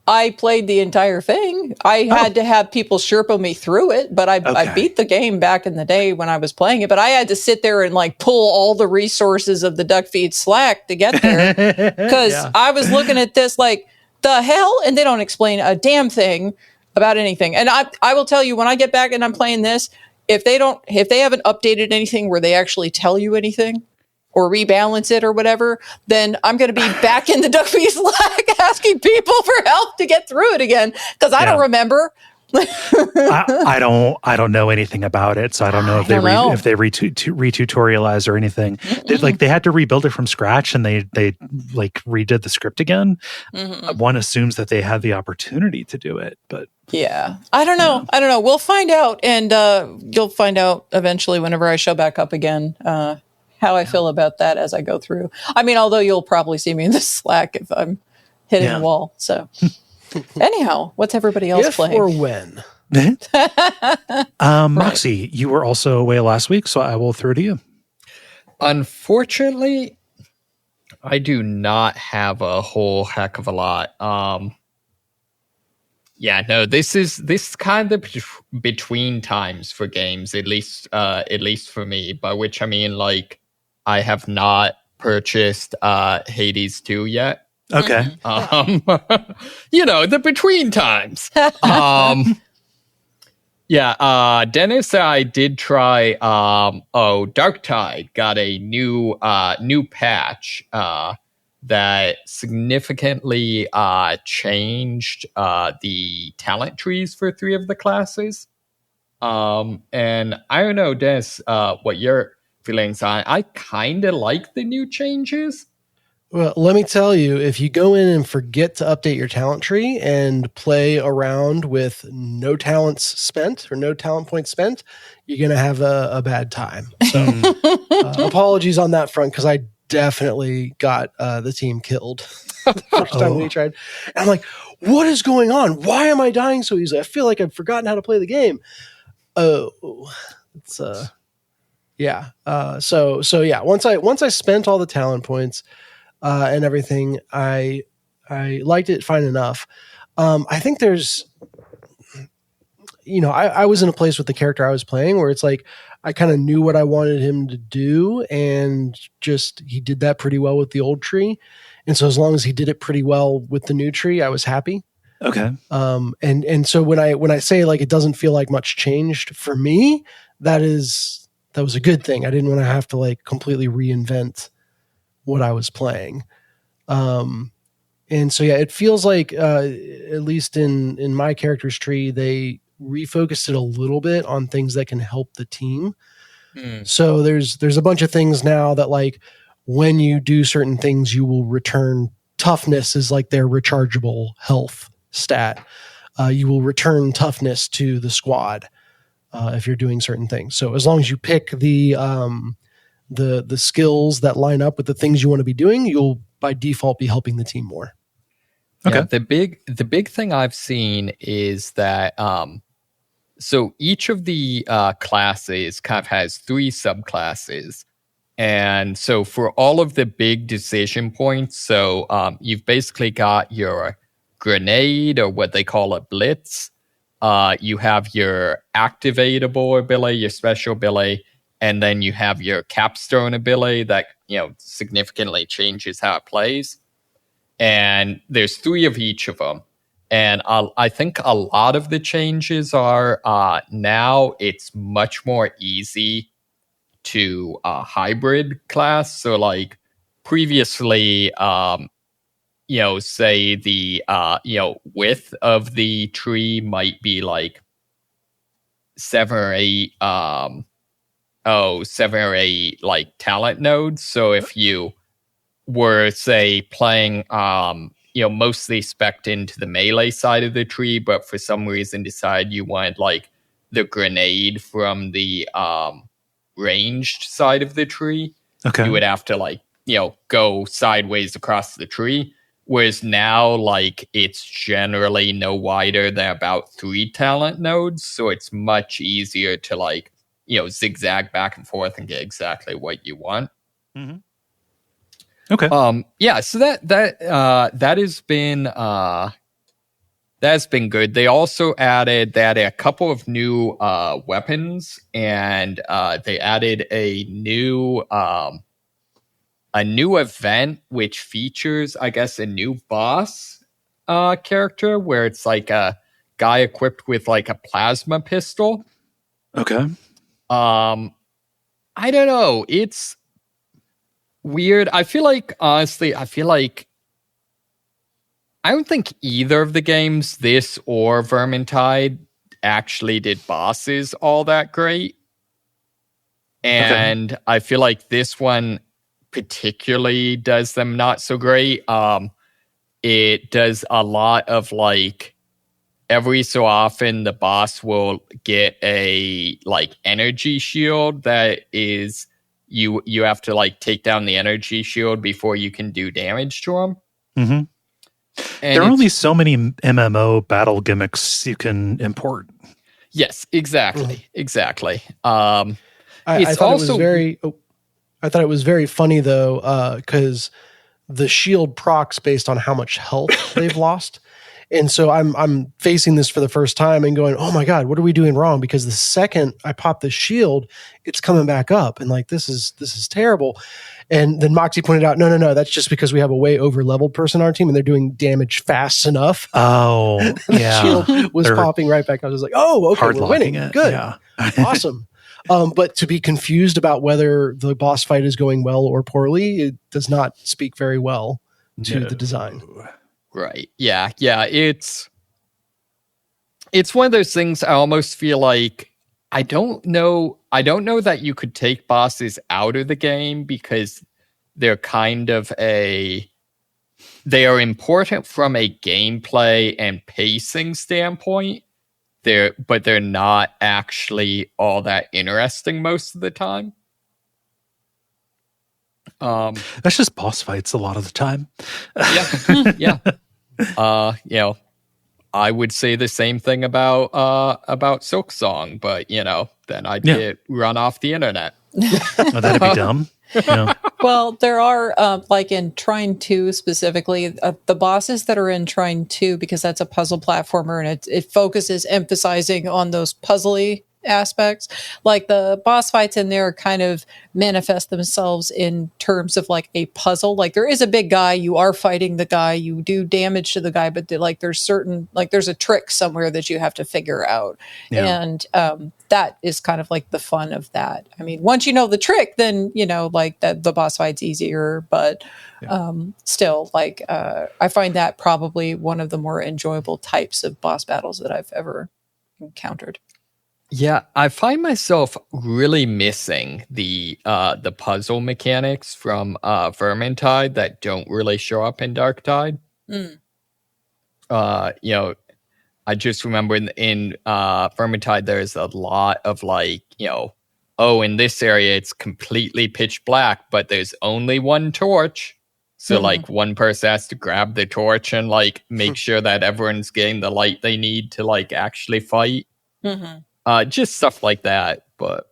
I played the entire thing. I had to have people Sherpa me through it, but I beat the game back in the day when I was playing it. But I had to sit there and like pull all the resources of the Duckfeed Slack to get there because I was looking at this like, the hell? And they don't explain a damn thing about anything. And I will tell you, when I get back and I'm playing this, if they haven't updated anything where they actually tell you anything or rebalance it or whatever, then I'm going to be back in the Duckfeed Slack asking people for help to get through it again because I don't remember. I don't know anything about it, so I don't know if they retutorialize or anything. They had to rebuild it from scratch, and they like redid the script again. One assumes that they had the opportunity to do it, but yeah, I don't know. We'll find out, and you'll find out eventually whenever I show back up again. How I feel about that as I go through. I mean, although you'll probably see me in the Slack if I'm hitting the wall. So anyhow, what's everybody else playing? Or when? Moxie, you were also away last week, so I will throw it to you. Unfortunately, I do not have a whole heck of a lot. This is kind of between times for games, at least for me, by which I mean like I have not purchased Hades 2 yet. Okay. The between times. Dennis, I did try Darktide got a new patch that significantly changed the talent trees for 3 of the classes. And I don't know, Dennis, what your feelings on. I kind of like the new changes. Well, let me tell you, if you go in and forget to update your talent tree and play around with no talents spent or no talent points spent, you're going to have a bad time. So apologies on that front, because I definitely got the team killed the first time we tried. And I'm like, what is going on? Why am I dying so easily? I feel like I've forgotten how to play the game. It's once I spent all the talent points and everything, I liked it fine enough. I think there's, I was in a place with the character I was playing where it's like I kind of knew what I wanted him to do, and just he did that pretty well with the old tree. And so as long as he did it pretty well with the new tree, I was happy. Okay. And so when I say like it doesn't feel like much changed for me, that was a good thing. I didn't want to have to like completely reinvent what I was playing. And so it feels like at least in my character's tree, they refocused it a little bit on things that can help the team. So there's a bunch of things now that like when you do certain things, you will return toughness is like their rechargeable health stat. You will return toughness to the squad if you're doing certain things. So as long as you pick the skills that line up with the things you want to be doing, you'll by default be helping the team more. Okay. Yeah, the big thing I've seen is that so each of the classes kind of has 3 subclasses. And so for all of the big decision points, so you've basically got your grenade, or what they call a blitz. You have your activatable ability, your special ability, and then you have your capstone ability that, significantly changes how it plays. And there's 3 of each of them. And I think a lot of the changes are now it's much more easy to hybrid class. So like previously, say the, width of the tree might be like 7 or 8, 7 or 8 like talent nodes. So if you were, say, playing, mostly spec'd into the melee side of the tree, but for some reason decide you wanted like the grenade from the ranged side of the tree, you would have to like go sideways across the tree. Whereas now, like, it's generally no wider than about 3 talent nodes, so it's much easier to, like, zigzag back and forth and get exactly what you want. Mm-hmm. Okay. So that's been good. They also added a couple of new weapons, and they added a new event which features, I guess, a new boss character where it's like a guy equipped with like a plasma pistol. Okay. I don't know. It's weird. Honestly, I don't think either of the games, this or Vermintide, actually did bosses all that great. And I feel like this one particularly does them not so great. It does a lot of, like, every so often the boss will get a, like, energy shield that is you have to, like, take down the energy shield before you can do damage to him. Mm-hmm. There are only so many MMO battle gimmicks you can import. Yes, exactly. I thought it was very funny though, because the shield procs based on how much health they've lost. And so I'm facing this for the first time and going, oh my God, what are we doing wrong? Because the second I pop the shield, it's coming back up. And like, this is terrible. And then Moxie pointed out, no, that's just because we have a way over leveled person on our team and they're doing damage fast enough. Oh, yeah. Shield was popping right back. I was like, oh, okay, we're winning. Good. Yeah. Awesome. But to be confused about whether the boss fight is going well or poorly, it does not speak very well to the design. Right. Yeah. It's one of those things I almost feel like I don't know that you could take bosses out of the game because they're kind of they are important from a gameplay and pacing standpoint. But they're not actually all that interesting most of the time. That's just boss fights a lot of the time. Yeah. I would say the same thing about Silksong, but then I'd get run off the internet. Oh, that'd be dumb. Yeah. Well, there are, like in Trine 2 specifically, the bosses that are in Trine 2, because that's a puzzle platformer and it focuses emphasizing on those puzzly aspects. Like the boss fights in there kind of manifest themselves in terms of like a puzzle. Like there is a big guy, you are fighting the guy, you do damage to the guy, but like there's a trick somewhere that you have to figure out. Yeah. And that is kind of like the fun of that. I mean, once you know the trick, then like that the boss fight's easier, but still, like I find that probably one of the more enjoyable types of boss battles that I've ever encountered. Yeah, I find myself really missing the puzzle mechanics from Vermintide that don't really show up in Darktide. I just remember in Vermintide there's a lot of like, in this area it's completely pitch black, but there's only one torch. So like one person has to grab the torch and like make sure that everyone's getting the light they need to like actually fight. Mm-hmm. Just stuff like that, but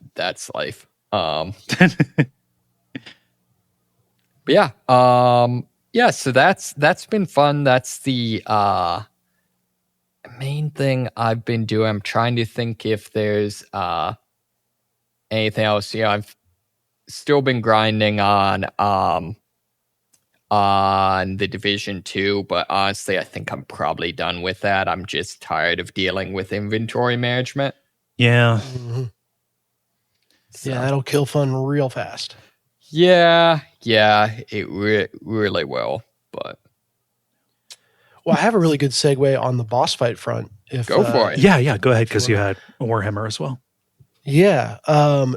that's life. But so that's been fun. That's the main thing I've been doing. I'm trying to think if there's anything else. I've still been grinding on the Division 2, but honestly, I think I'm probably done with that. I'm just tired of dealing with inventory management. Yeah. Mm-hmm. So. Yeah, that'll kill fun real fast. Yeah, it really will. But well, I have a really good segue on the boss fight front. Go for it. Yeah, go ahead, because you had Warhammer as well. Yeah.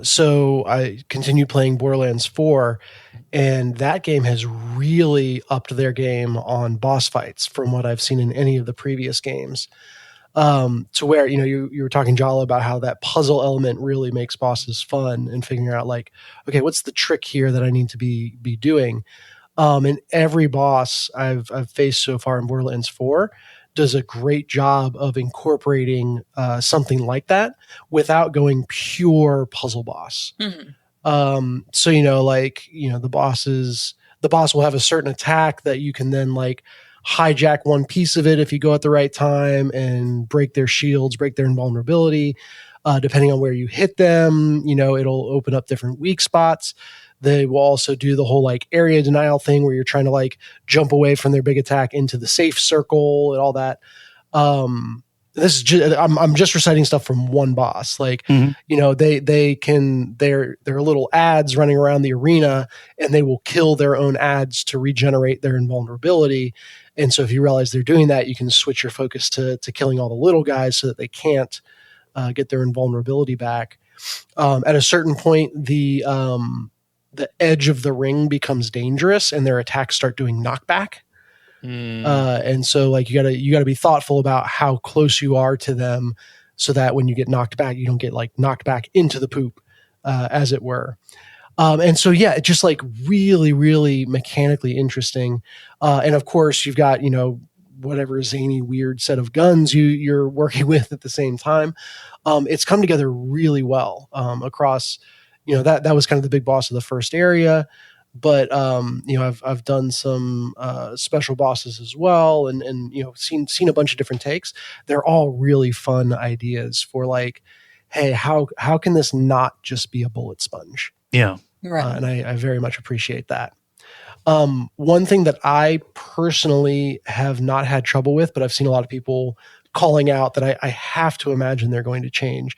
So I continued playing Borderlands 4, and that game has really upped their game on boss fights from what I've seen in any of the previous games. To where, you were talking, Jala, about how that puzzle element really makes bosses fun, and figuring out like, okay, what's the trick here that I need to be doing? And every boss I've faced so far in Borderlands 4 does a great job of incorporating something like that without going pure puzzle boss. So, the boss will have a certain attack that you can then like hijack one piece of it if you go at the right time and break their shields, break their invulnerability. Depending on where you hit them, it'll open up different weak spots. They will also do the whole like area denial thing where you're trying to like jump away from their big attack into the safe circle and all that. This is just, I'm just reciting stuff from one boss. Like, they can, there are little ads running around the arena, and they will kill their own ads to regenerate their invulnerability. And so if you realize they're doing that, you can switch your focus to killing all the little guys so that they can't get their invulnerability back. At a certain point, the edge of the ring becomes dangerous, and their attacks start doing knockback. And so like you gotta be thoughtful about how close you are to them, so that when you get knocked back, you don't get like knocked back into the poop, as it were. And so, yeah, it's just like really, really mechanically interesting. And of course you've got, whatever zany, weird set of guns you're working with at the same time. It's come together really well, across, that was kind of the big boss of the first area. But I've done some special bosses as well, and seen a bunch of different takes. They're all really fun ideas for like, hey, how can this not just be a bullet sponge? Yeah, right. And I very much appreciate that. One thing that I personally have not had trouble with, but I've seen a lot of people calling out that I have to imagine they're going to change,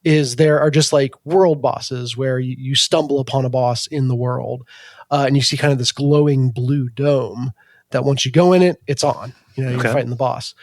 is there are just like world bosses where you stumble upon a boss in the world, and you see kind of this glowing blue dome that once you go in it, it's on. You're fighting the boss.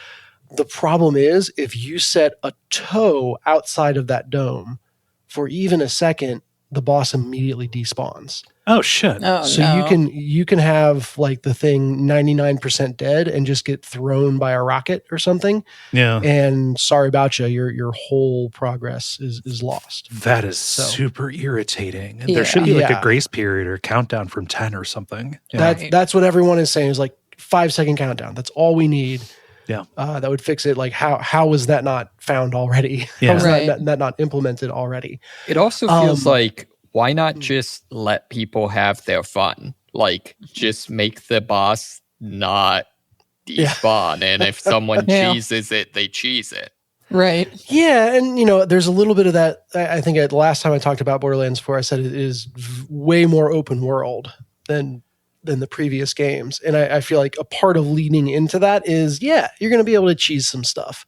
The problem is if you set a toe outside of that dome for even a second, the boss immediately despawns. Oh shit! Oh, So no. you can have like the thing 99% dead and just get thrown by a rocket or something. Yeah, And sorry about you, your whole progress is lost. that is super irritating. And Yeah. there should be like Yeah. a grace period or countdown from 10 or something. Yeah. That's what everyone is saying, is like 5-second countdown. That's all we need. Yeah. That would fix it. Like how was that not found already? Yeah. How was Right. that not implemented already? It also feels like, why not just let people have their fun? Like, just make the boss not despawn, and if someone Yeah. cheeses it, they cheese it. Right. Yeah, and there's a little bit of that. I think the last time I talked about Borderlands 4, I said it is way more open world than the previous games, and I feel like a part of leading into that is, yeah, you're going to be able to cheese some stuff.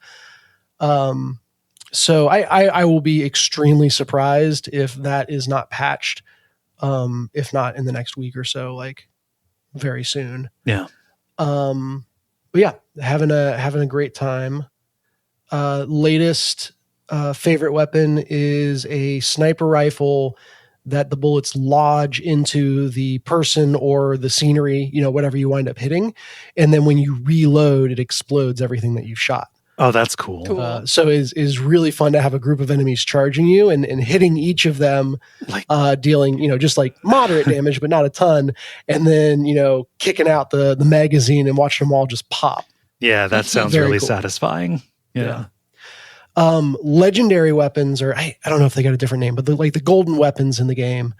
So I will be extremely surprised if that is not patched, if not in the next week or so, like very soon. Yeah. But yeah, having a great time. Latest favorite weapon is a sniper rifle that the bullets lodge into the person or the scenery, whatever you wind up hitting. And then when you reload, it explodes everything that you've shot. Oh, that's cool. Cool. So is really fun to have a group of enemies charging you and hitting each of them, Like- dealing, just like moderate damage, but not a ton. And then, kicking out the magazine and watching them all just pop. Yeah, that sounds Very really cool. satisfying. Yeah. Legendary weapons, or I don't know if they got a different name, but the golden weapons in the game,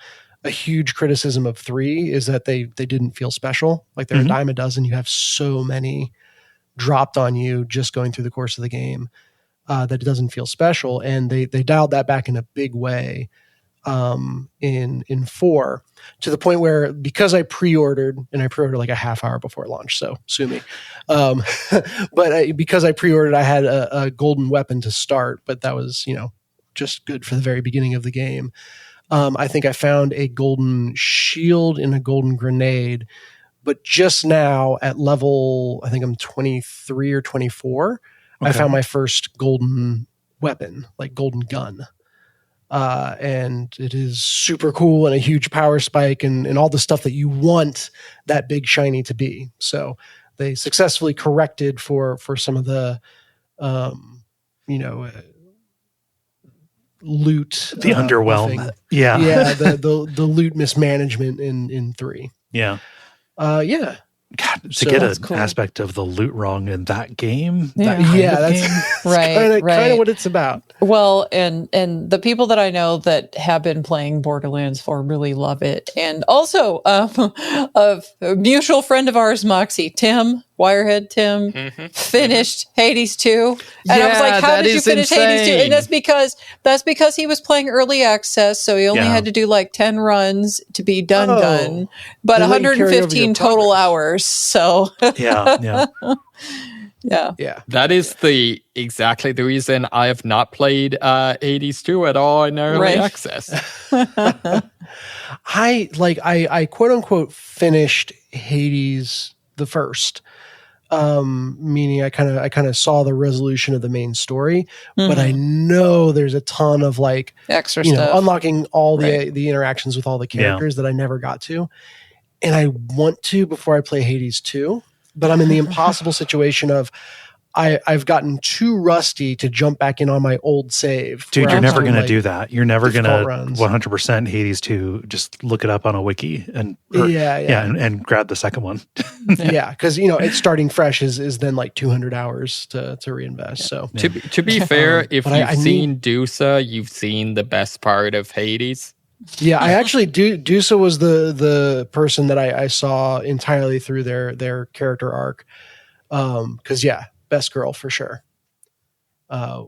a huge criticism of 3 is that they didn't feel special. Like they're a dime a dozen. You have so many dropped on you just going through the course of the game, that it doesn't feel special. And they dialed that back in a big way in 4, to the point where, because I pre-ordered like a half hour before launch, so sue me. But because I pre-ordered, I had a golden weapon to start, but that was, just good for the very beginning of the game. I think I found a golden shield and a golden grenade, but just now at level, I think I'm 23 or 24, I Okay. found my first golden weapon, like golden gun. And it is super cool and a huge power spike and all the stuff that you want that big shiny to be. So they successfully corrected for some of the loot, The underwhelm. buffing. Yeah. The loot mismanagement in 3. Yeah. Yeah. God, to So get that's an cool. aspect of the loot wrong in that game, Yeah. that kind of that's game. Right, kind of what it's about. Well, and the people that I know that have been playing Borderlands 4 really love it. And also, a mutual friend of ours, Moxie, Tim, Wirehead Tim, finished Hades 2. And I was like, Yeah, how that did you is finish Hades 2? And insane. that's because he was playing early access, so he only Yeah. had to do like 10 runs to be done. But They let you carry over your 115 total progress. hours. So Yeah. yeah. Yeah. That is exactly the reason I have not played Hades 2 at all in early Right. access. I quote unquote finished Hades the first, meaning I kind of saw the resolution of the main story, but I know there's a ton of like Extra stuff. unlocking all Right. the interactions with all the characters that I never got to, and I want to before I play Hades 2, but I'm in the impossible situation of I've gotten too rusty to jump back in on my old save. Dude, where you're I'm never doing, going to do that. You're never going difficult to runs. 100% Hades 2. Just look it up on a wiki and and grab the second one. Yeah, because it's starting fresh is then like 200 hours to reinvest. So To be fair, if but you've seen Dusa, you've seen the best part of Hades. yeah, I actually Dusa was the person that I saw entirely through their character arc. Because best girl for sure. I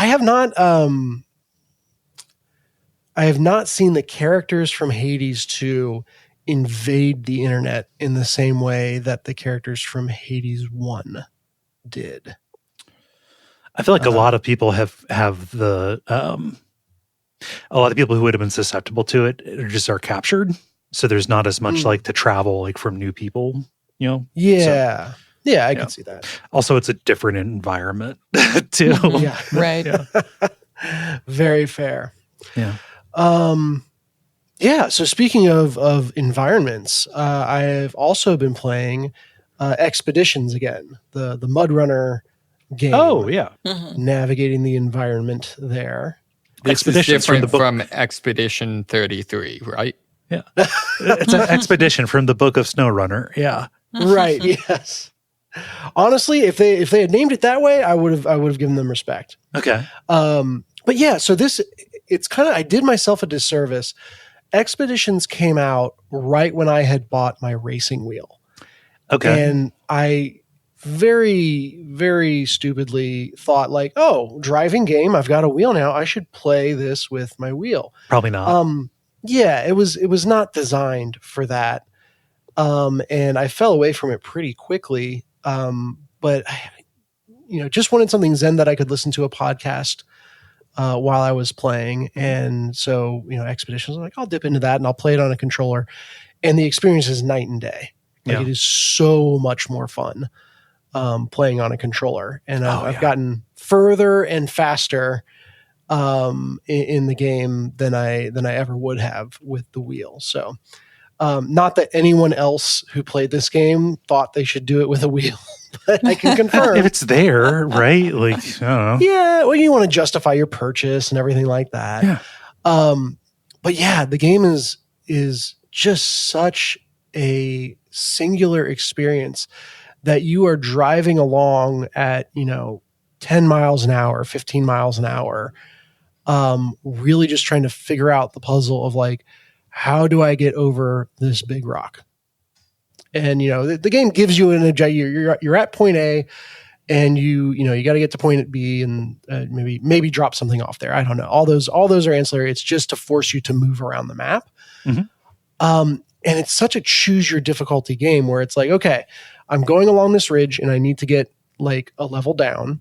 have not seen the characters from Hades 2 invade the internet in the same way that the characters from Hades 1 did. I feel like a lot of people have the a lot of people who would have been susceptible to it are captured. So there's not as much like to travel like from new people, Yeah. So, yeah, I can see that. also, it's a different environment too. Yeah. Right. Very fair. Yeah. Yeah. So speaking of environments, I've also been playing Expeditions again, the Mudrunner game. Oh yeah. Navigating the environment there. This is Expeditions from different the book. from Expedition 33, right? Yeah. It's an expedition from the Book of SnowRunner. Yeah. Right. Yes. Honestly, if they had named it that way, I would have given them respect. Okay. But yeah, so it's kind of, I did myself a disservice. Expeditions came out right when I had bought my racing wheel. Okay. And I very, very stupidly thought like, oh, driving game, I've got a wheel now. I should play this with my wheel. Probably not. Yeah, it was not designed for that. And I fell away from it pretty quickly. But I, just wanted something zen that I could listen to a podcast while I was playing. And so, Expeditions, I'm like, I'll dip into that and I'll play it on a controller. And the experience is night and day. Like it is so much more fun playing on a controller. And I've gotten further and faster in the game than I ever would have with the wheel. So not that anyone else who played this game thought they should do it with a wheel, but I can confirm. If it's there, right? Like, I don't know. Yeah, well, you want to justify your purchase and everything like that. Yeah. But yeah, the game is just such a singular experience that you are driving along at 10 miles an hour, 15 miles an hour, really just trying to figure out the puzzle of like, how do I get over this big rock? And the game gives you an objective. You're at point A, and you got to get to point B, and maybe drop something off there. I don't know. All those are ancillary. It's just to force you to move around the map. Mm-hmm. And it's such a choose your difficulty game where it's like, okay, I'm going along this ridge and I need to get like a level down.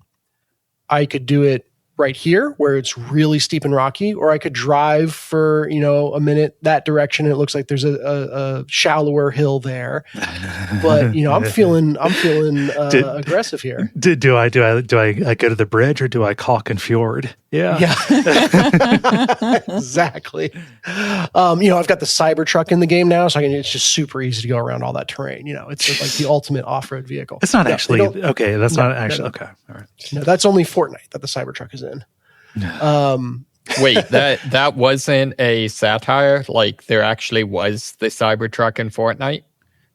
I could do it right here where it's really steep and rocky, or I could drive for, a minute that direction and it looks like there's a shallower hill there. But, I'm feeling aggressive here. Do I go to the bridge or do I caulk and fjord? Yeah. Exactly. I've got the Cybertruck in the game now, so it's just super easy to go around all that terrain. It's like the ultimate off-road vehicle. It's not actually okay. That's not actually okay. All right. No, that's only Fortnite that the Cybertruck is in. Wait, that wasn't a satire? Like there actually was the Cybertruck in Fortnite?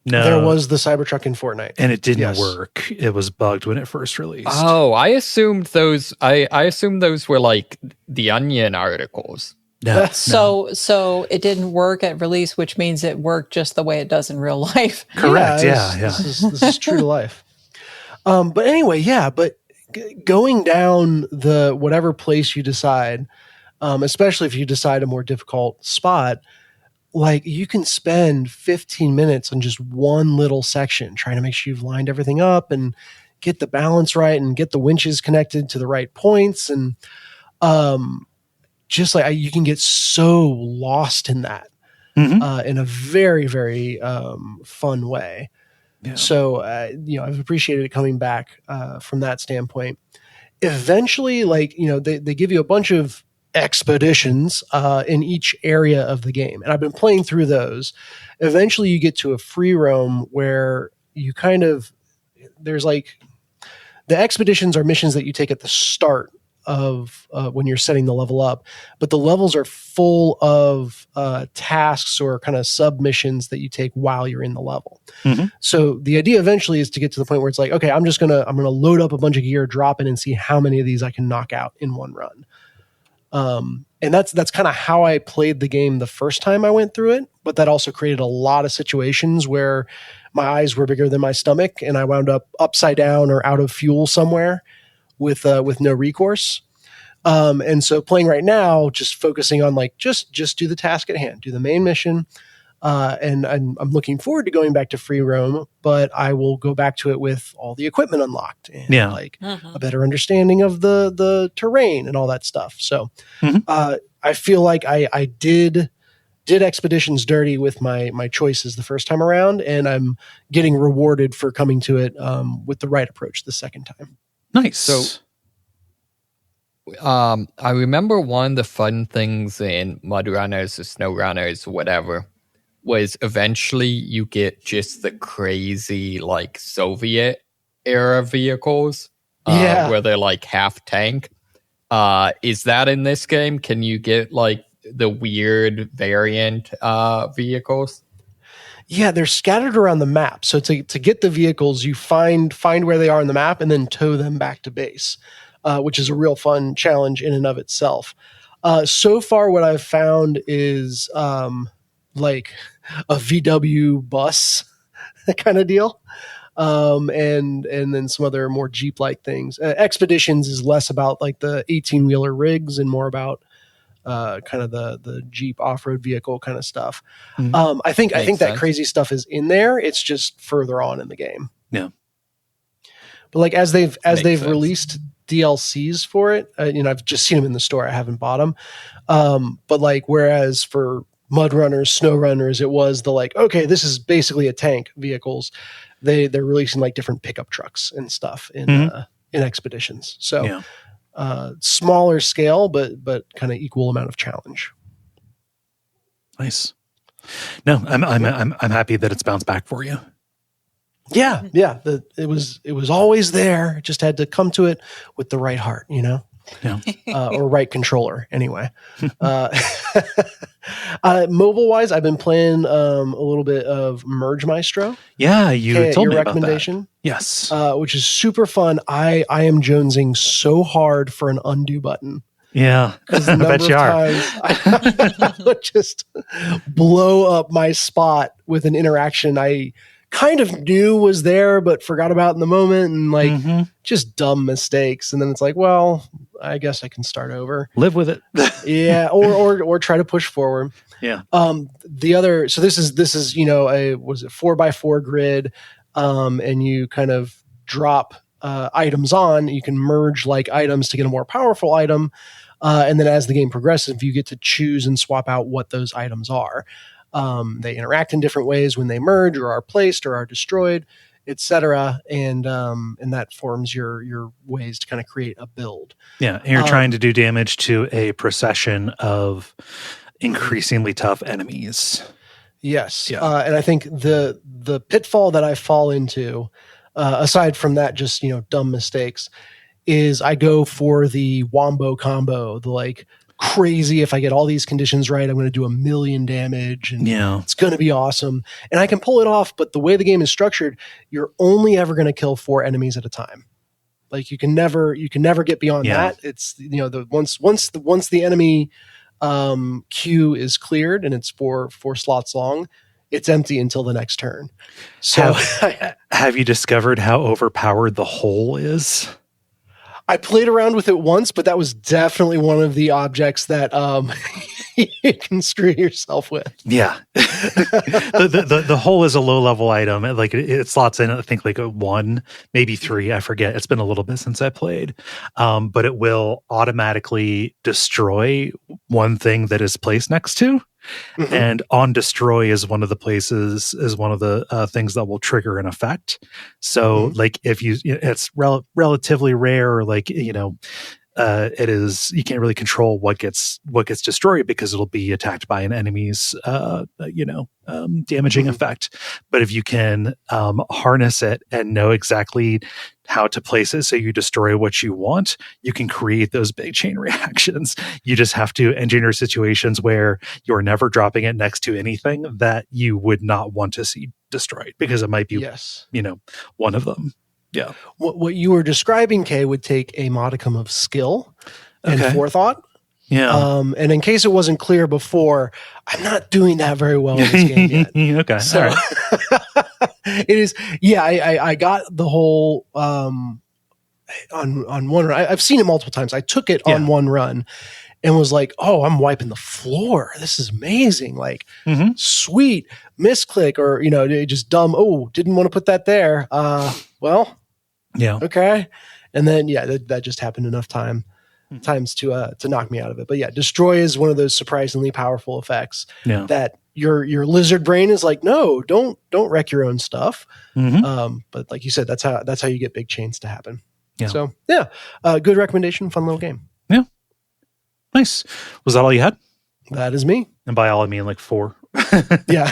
No, there was the Cybertruck in Fortnite, and it didn't work. It was bugged when it first released. Oh, I assumed those. I assumed those were like the Onion articles. No, so it didn't work at release, which means it worked just the way it does in real life. Correct. Yeah. This is true to life. But anyway, but going down the whatever place you decide, especially if you decide a more difficult spot, like you can spend 15 minutes on just one little section trying to make sure you've lined everything up and get the balance right and get the winches connected to the right points. And just like you can get so lost in that in a very, very fun way. Yeah. So, I've appreciated it coming back from that standpoint. Eventually, they give you a bunch of expeditions in each area of the game. And I've been playing through those. Eventually, you get to a free roam where you there's like the expeditions are missions that you take at the start of when you're setting the level up, but the levels are full of tasks or kind of submissions that you take while you're in the level. So the idea eventually is to get to the point where it's like, okay, I'm gonna load up a bunch of gear, drop in, and see how many of these I can knock out in one run. And that's kind of how I played the game the first time I went through it, but that also created a lot of situations where my eyes were bigger than my stomach and I wound up upside down or out of fuel somewhere with no recourse. And so playing right now, just focusing on just do the task at hand, do the main mission. And I'm looking forward to going back to free roam, but I will go back to it with all the equipment unlocked and a better understanding of the terrain and all that stuff. So I feel like I did expeditions dirty with my choices the first time around, and I'm getting rewarded for coming to it with the right approach the second time. Nice. So I remember one of the fun things in Mudrunners or SnowRunners or whatever was eventually you get just the crazy like Soviet era vehicles where they're like half tank. Is that in this game? Can you get like the weird variant vehicles? Yeah, they're scattered around the map. So to get the vehicles, you find where they are on the map and then tow them back to base, which is a real fun challenge in and of itself. So far, what I've found is like a VW bus kind of deal, and then some other more Jeep-like things. Expeditions is less about like the 18-wheeler rigs and more about kind of the Jeep off-road vehicle kind of stuff. I think that crazy stuff is in there. It's just further on in the game. Yeah. But like as they've released DLCs for it, I've just seen them in the store. I haven't bought them. But like whereas for Mudrunners, SnowRunners, it was the like, okay, this is basically a tank vehicles. They're releasing like different pickup trucks and stuff in expeditions. So smaller scale, but kind of equal amount of challenge. Nice. No, I'm happy that it's bounced back for you. Yeah. It was always there. Just had to come to it with the right heart, or right controller. Anyway, mobile wise, I've been playing a little bit of Merge Maestro. Yeah, you told me about recommendation. That. Yes, which is super fun. I am jonesing so hard for an undo button. Yeah, I bet you are. I would just blow up my spot with an interaction I kind of knew was there, but forgot about in the moment, and like just dumb mistakes. And then it's like, well, I guess I can start over. Live with it. Yeah, or try to push forward. Yeah. The other, so this is a was it 4x4 grid, and you kind of drop items on. You can merge like items to get a more powerful item. And then as the game progresses, you get to choose and swap out what those items are. They interact in different ways when they merge or are placed or are destroyed, etc. And that forms your ways to kind of create a build. Yeah, and you're trying to do damage to a procession of increasingly tough enemies. Yes. Yeah. And I think the pitfall that I fall into, aside from that, just, dumb mistakes, is I go for the wombo combo, the like crazy, if I get all these conditions right, I'm going to do 1 million damage and it's going to be awesome. And I can pull it off, but the way the game is structured, you're only ever going to kill 4 enemies at a time. Like you can never get beyond that. It's, once the enemy queue is cleared and it's 4 slots long, it's empty until the next turn. So have you discovered how overpowered the hole is? I played around with it once, but that was definitely one of the objects that you can screw yourself with. Yeah. the hole is a low level item. Like it slots in, I think like a 1, maybe 3. I forget. It's been a little bit since I played. But it will automatically destroy one thing that is placed next to. Mm-hmm. And on destroy is one of the things that will trigger an effect. So like if it's relatively rare, or like, it is, you can't really control what gets destroyed because it'll be attacked by an enemy's damaging effect. But if you can harness it and know exactly how to place it so you destroy what you want, you can create those big chain reactions. You just have to engineer situations where you're never dropping it next to anything that you would not want to see destroyed, because it might be one of them. Yeah. What you were describing, Kaye, would take a modicum of skill and forethought. Yeah. And in case it wasn't clear before, I'm not doing that very well in this game yet. Okay. So all right. it is. Yeah. I got the whole, on one run. I've seen it multiple times. I took it on one run and was like, oh, I'm wiping the floor. This is amazing. Like, sweet misclick, or, just dumb. Oh, didn't want to put that there. Well, yeah. Okay. And then, that just happened enough times to knock me out of it. But yeah, destroy is one of those surprisingly powerful effects that your lizard brain is like, no, don't wreck your own stuff. But like you said, that's how you get big chains to happen. Yeah. So good recommendation. Fun little game. Yeah. Nice. Was that all you had? That is me. And by all, I mean like 4. Yeah.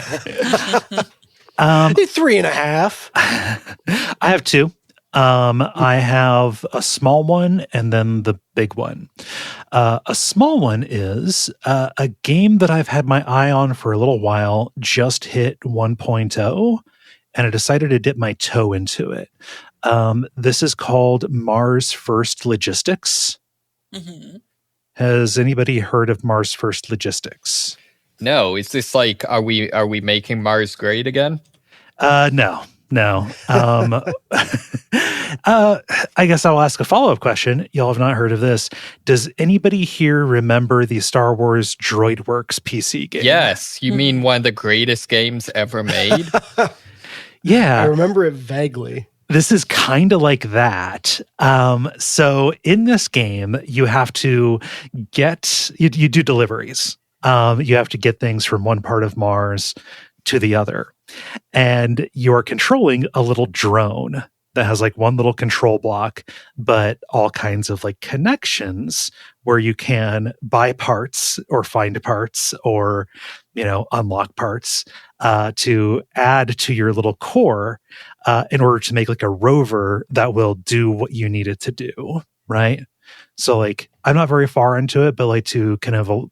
3.5. I have 2. I have a small one and then the big one. A small one is a game that I've had my eye on for a little while, just hit 1.0, and I decided to dip my toe into it. This is called Mars First Logistics. Mm-hmm. Has anybody heard of Mars First Logistics? No. Is this like, are we making Mars great again? No. I guess I'll ask a follow-up question. Y'all have not heard of this. Does anybody here remember the Star Wars DroidWorks PC game? Yes. You mean one of the greatest games ever made? Yeah. I remember it vaguely. This is kind of like that. So in this game, you have to you do deliveries. You have to get things from one part of Mars to the other. And you're controlling a little drone that has like one little control block, but all kinds of like connections where you can buy parts or find parts or, unlock parts to add to your little core in order to make like a rover that will do what you need it to do. Right. So like, I'm not very far into it, but like to kind of,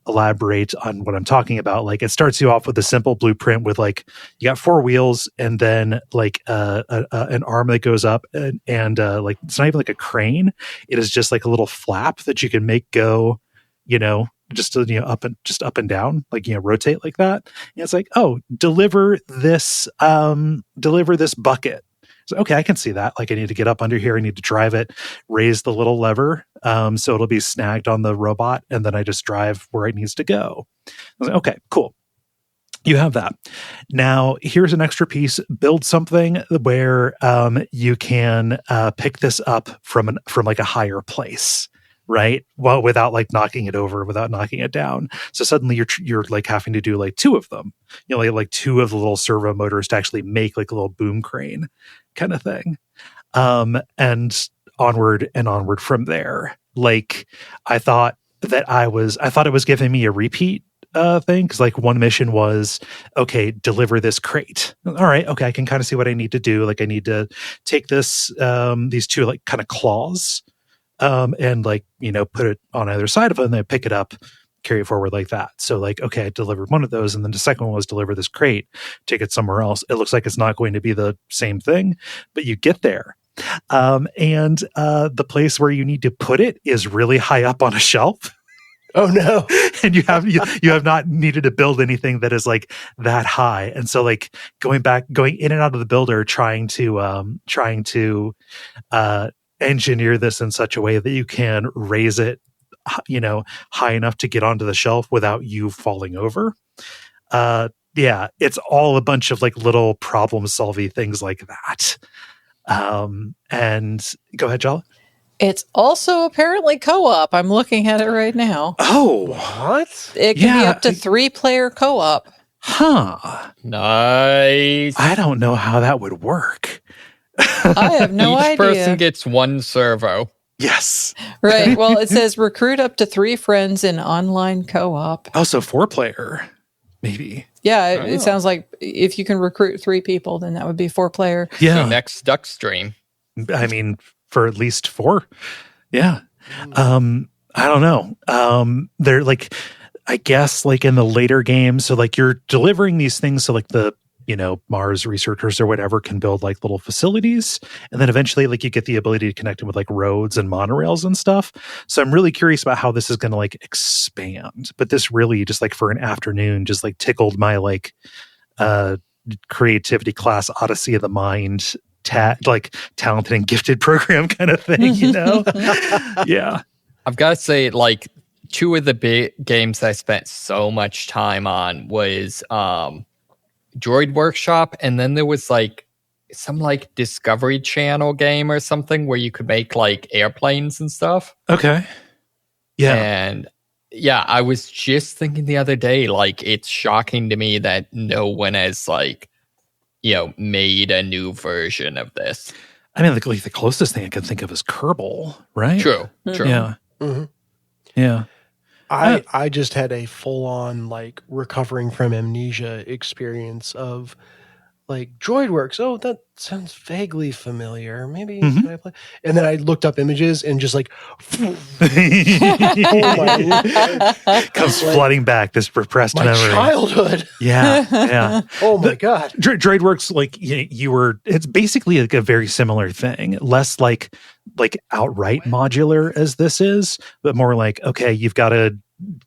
elaborate on what I'm talking about. Like it starts you off with a simple blueprint with like, you got 4 wheels and then like an arm that goes up and like, it's not even like a crane. It is just like a little flap that you can make go, just up and down, like, rotate like that. And it's like, oh, deliver this bucket. So, okay, I can see that. Like I need to get up under here. I need to drive it, raise the little lever. So it'll be snagged on the robot. And then I just drive where it needs to go. I was like, okay, cool. You have that. Now, here's an extra piece. Build something where you can pick this up from like a higher place, right? Well, without like knocking it over, without knocking it down. So suddenly you're like having to do like two of them. You know, like two of the little servo motors to actually make like a little boom crane kind of thing. And onward from there. Like I thought it was giving me a repeat thing, because like one mission was, okay, deliver this crate. All right, okay, I can kind of see what I need to do. Like I need to take this these two like kind of claws and like, you know, put it on either side of it, and then pick it up, carry it forward like that. So like, okay, I delivered one of those, and then the second one was deliver this crate, take it somewhere else. It looks like it's not going to be the same thing, but you get there. And the place where you need to put it is really high up on a shelf. Oh no. And you have not needed to build anything that is like that high. And so like going in and out of the builder, trying to engineer this in such a way that you can raise it, you know, high enough to get onto the shelf without you falling over. Yeah, it's all a bunch of like little problem solving things like that. And go ahead, Jala. It's also apparently co-op. I'm looking at it right now. Oh, What? It can be up to 3-player co-op. huh. Nice. I don't know how that would work. I have no Each idea. person gets one servo. Yes. Right. Well, it says recruit up to 3 friends in online co-op. Also 4-player, maybe. Yeah, it Oh. sounds like if you can recruit 3 people, then that would be 4-player. Yeah. Next duck stream. I mean, for at least 4. Yeah. I don't know. They're like, I guess like in the later games, so like you're delivering these things so like the, you know, Mars researchers or whatever can build like little facilities, and then eventually like you get the ability to connect them with like roads and monorails and stuff. So I'm really curious about how this is going to like expand. But this really just like for an afternoon just like tickled my like creativity class Odyssey of the Mind like talented and gifted program kind of thing, you know? Yeah. I've got to say, like, 2 of the big games I spent so much time on was Droid Workshop, and then there was like some like Discovery Channel game or something where you could make like airplanes and stuff. Okay. Yeah. And yeah, I was just thinking the other day, like, it's shocking to me that no one has like, you know, made a new version of this. I mean, like the closest thing I can think of is Kerbal, right? True. Yeah. Mm-hmm. Yeah. I just had a full on like recovering from amnesia experience of like DroidWorks. Oh, that sounds vaguely familiar. Maybe can I play? And then I looked up images and just like, oh my, comes flooding back this repressed my memory. childhood. Yeah, yeah. Oh my god. DroidWorks, like you were. It's basically like a very similar thing, less like outright modular as this is, but more like, okay, you've got to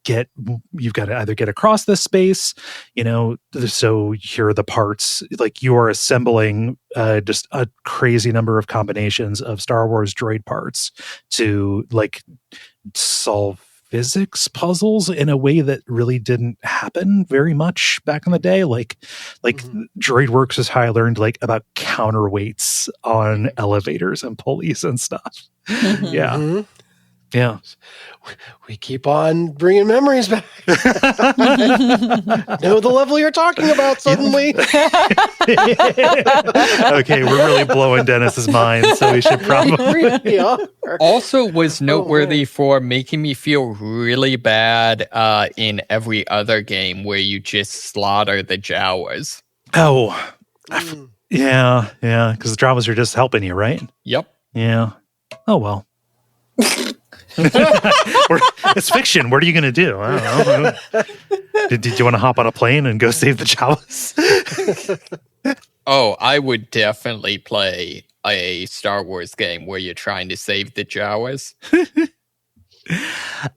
either get across this space, you know, so here are the parts. Like you are assembling just a crazy number of combinations of Star Wars droid parts to like solve physics puzzles in a way that really didn't happen very much back in the day. Like DroidWorks is how I learned like about counterweights on elevators and pulleys and stuff. Yeah. Mm-hmm. Yeah. We keep on bringing memories back. Know the level you're talking about suddenly. Okay, we're really blowing Dennis's mind, so we should probably. Really are. Also was noteworthy for making me feel really bad in every other game where you just slaughter the Jawas. Oh, yeah, because the dramas are just helping you, right? Yep. Yeah. Oh, well. It's fiction. What are you going to do? I don't know. Did you want to hop on a plane and go save the Jawas? Oh, I would definitely play a Star Wars game where you're trying to save the Jawas.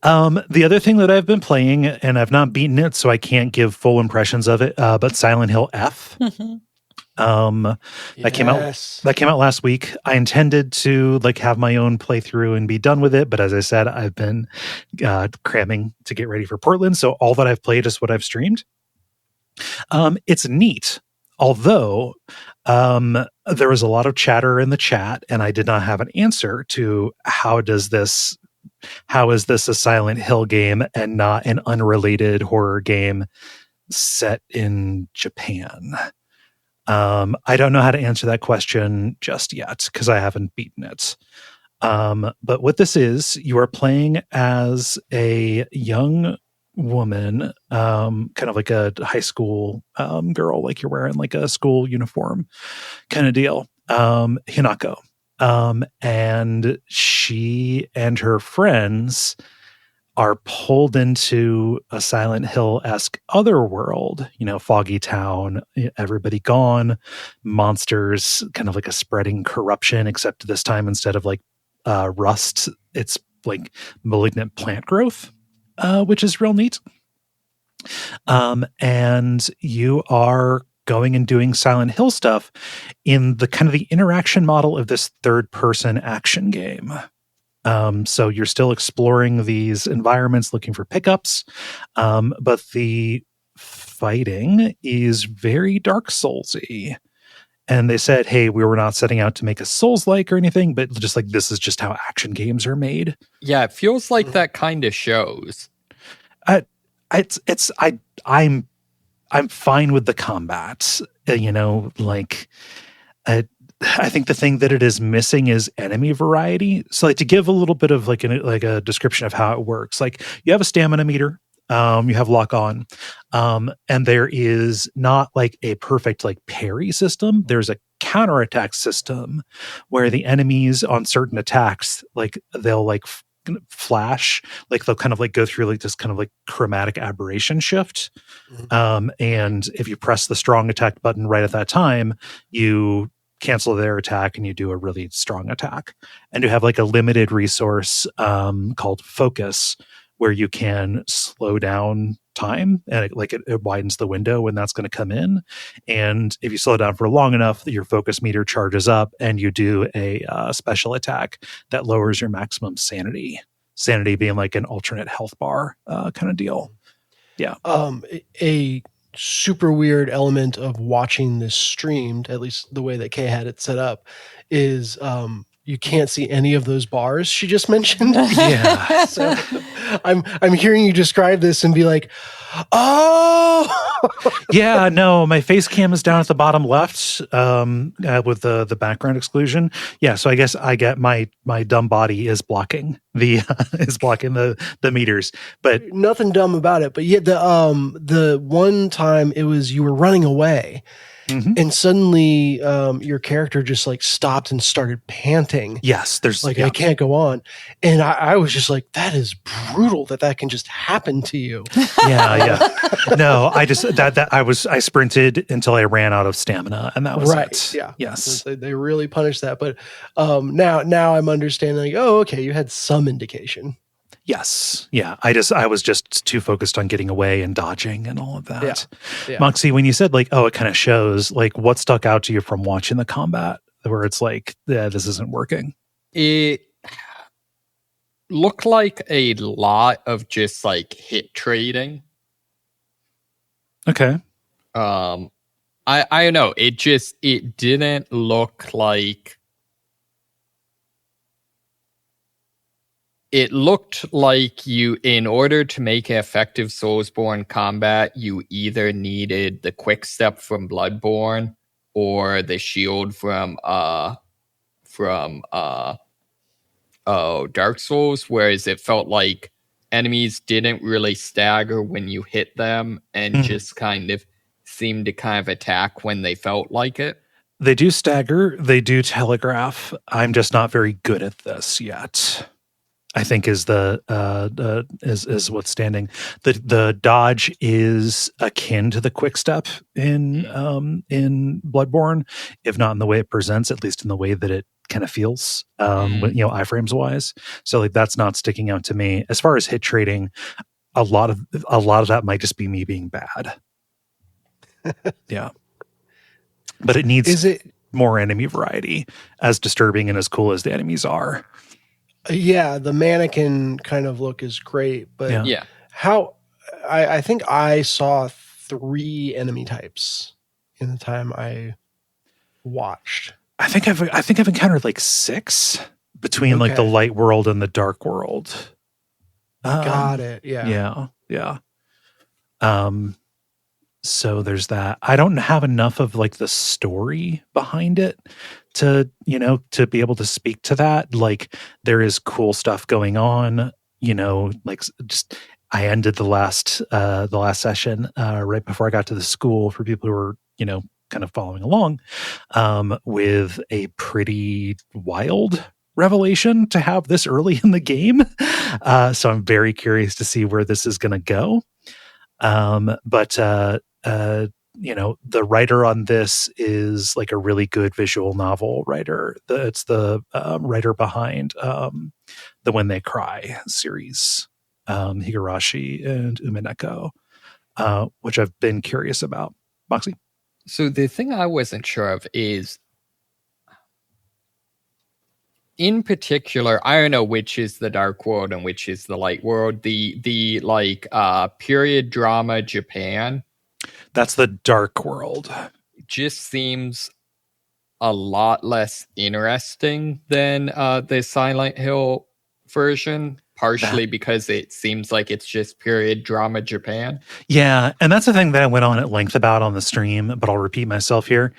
The other thing that I've been playing, and I've not beaten it, so I can't give full impressions of it, but Silent Hill F. That came out last week. I intended to like have my own playthrough and be done with it, but as I said, I've been cramming to get ready for Portland, so all that I've played is what I've streamed. It's neat, although there was a lot of chatter in the chat, and I did not have an answer to how is this a Silent Hill game and not an unrelated horror game set in Japan. I don't know how to answer that question just yet because I haven't beaten it. But what this is, you are playing as a young woman, kind of like a high school girl, like you're wearing like a school uniform kind of deal, Hinako. And she and her friends are pulled into a Silent Hill-esque other world, foggy town, everybody gone, monsters, kind of like a spreading corruption, except this time instead of like rust, it's like malignant plant growth, which is real neat. And you are going and doing Silent Hill stuff in the kind of the interaction model of this third-person action game. So you're still exploring these environments, looking for pickups, but the fighting is very Dark Souls-y. And they said, hey, we were not setting out to make a Souls-like or anything, but just like this is just how action games are made. Yeah, it feels like that kind of shows. I'm fine with the combat. I think the thing that it is missing is enemy variety. So like to give a little bit of like a description of how it works, like you have a stamina meter, you have lock on, and there is not like a perfect like parry system. There's a counterattack system where the enemies on certain attacks, like they'll like flash, like they'll kind of like go through like this kind of like chromatic aberration shift. And if you press the strong attack button right at that time, you cancel their attack and you do a really strong attack. And you have like a limited resource called focus, where you can slow down time, and it widens the window when that's going to come in. And if you slow down for long enough, your focus meter charges up and you do a special attack that lowers your maximum sanity being like an alternate health bar kind of deal. Yeah. A super weird element of watching this streamed, at least the way that Kaye had it set up, is you can't see any of those bars she just mentioned. Yeah. So I'm hearing you describe this and be like, oh yeah, no, my face cam is down at the bottom left with the background exclusion. Yeah, so I guess I get my dumb body is blocking the meters, but nothing dumb about it. But yeah, the one time it was you were running away. Mm-hmm. And suddenly your character just like stopped and started panting. Yes, there's like, I can't go on. And I was just like, that is brutal that can just happen to you. Yeah. No, I sprinted until I ran out of stamina, and that was right. it. Yeah. Yes. They really punished that. But now I'm understanding, like, oh, okay, you had some indication. Yes. Yeah. I was just too focused on getting away and dodging and all of that. Yeah. Moxie, when you said like, oh, it kind of shows, like what stuck out to you from watching the combat where it's like, yeah, this isn't working? It looked like a lot of just like hit trading. Okay. I don't know. It didn't look like. It looked like you, in order to make effective Soulsborne combat, you either needed the quick step from Bloodborne or the shield from Dark Souls, whereas it felt like enemies didn't really stagger when you hit them and just kind of seemed to kind of attack when they felt like it. They do stagger, they do telegraph. I'm just not very good at this yet, I think is is what's standing. The dodge is akin to the quick step in Bloodborne, if not in the way it presents, at least in the way that it kind of feels, iframes wise. So like that's not sticking out to me. As far as hit trading, a lot of that might just be me being bad. Yeah, but it needs more enemy variety, as disturbing and as cool as the enemies are. Yeah, the mannequin kind of look is great, but yeah. how I think I saw 3 enemy types in the time I watched. I think I've encountered like 6 between like the Okay. light world and the dark world. Got it. Yeah. Yeah. So there's that. I don't have enough of like the story behind it to, to be able to speak to that. Like there is cool stuff going on, like just I ended the last session right before I got to the school for people who were, kind of following along, with a pretty wild revelation to have this early in the game. So I'm very curious to see where this is going to go. But the writer on this is like a really good visual novel writer. It's the writer behind the When They Cry series, Higurashi and Umineko, which I've been curious about. Moxie? So the thing I wasn't sure of is, in particular, I don't know which is the dark world and which is the light world. The like period drama Japan. That's the dark world. Just seems a lot less interesting than the Silent Hill version. Partially because it seems like it's just period drama Japan. Yeah, and that's the thing that I went on at length about on the stream, but I'll repeat myself here.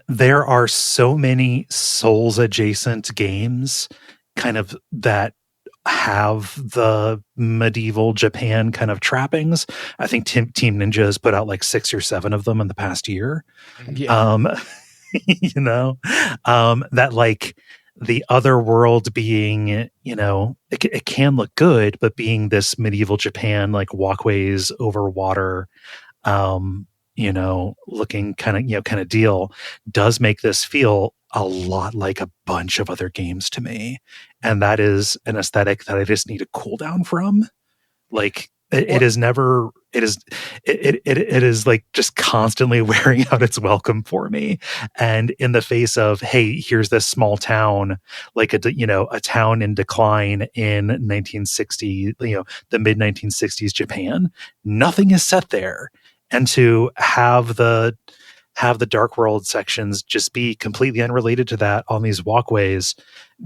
There are so many Souls-adjacent games kind of that have the medieval Japan kind of trappings. I think Team Ninja has put out like 6 or 7 of them in the past year. Yeah. That like the other world being, it can look good, but being this medieval Japan, like walkways over water, looking kind of deal, does make this feel a lot like a bunch of other games to me. And that is an aesthetic that I just need to cool down from. Like it is like just constantly wearing out its welcome for me. And in the face of, hey, here's this small town, like a town in decline in 1960, the mid 1960s Japan, nothing is set there. And to have the dark world sections just be completely unrelated to that on these walkways,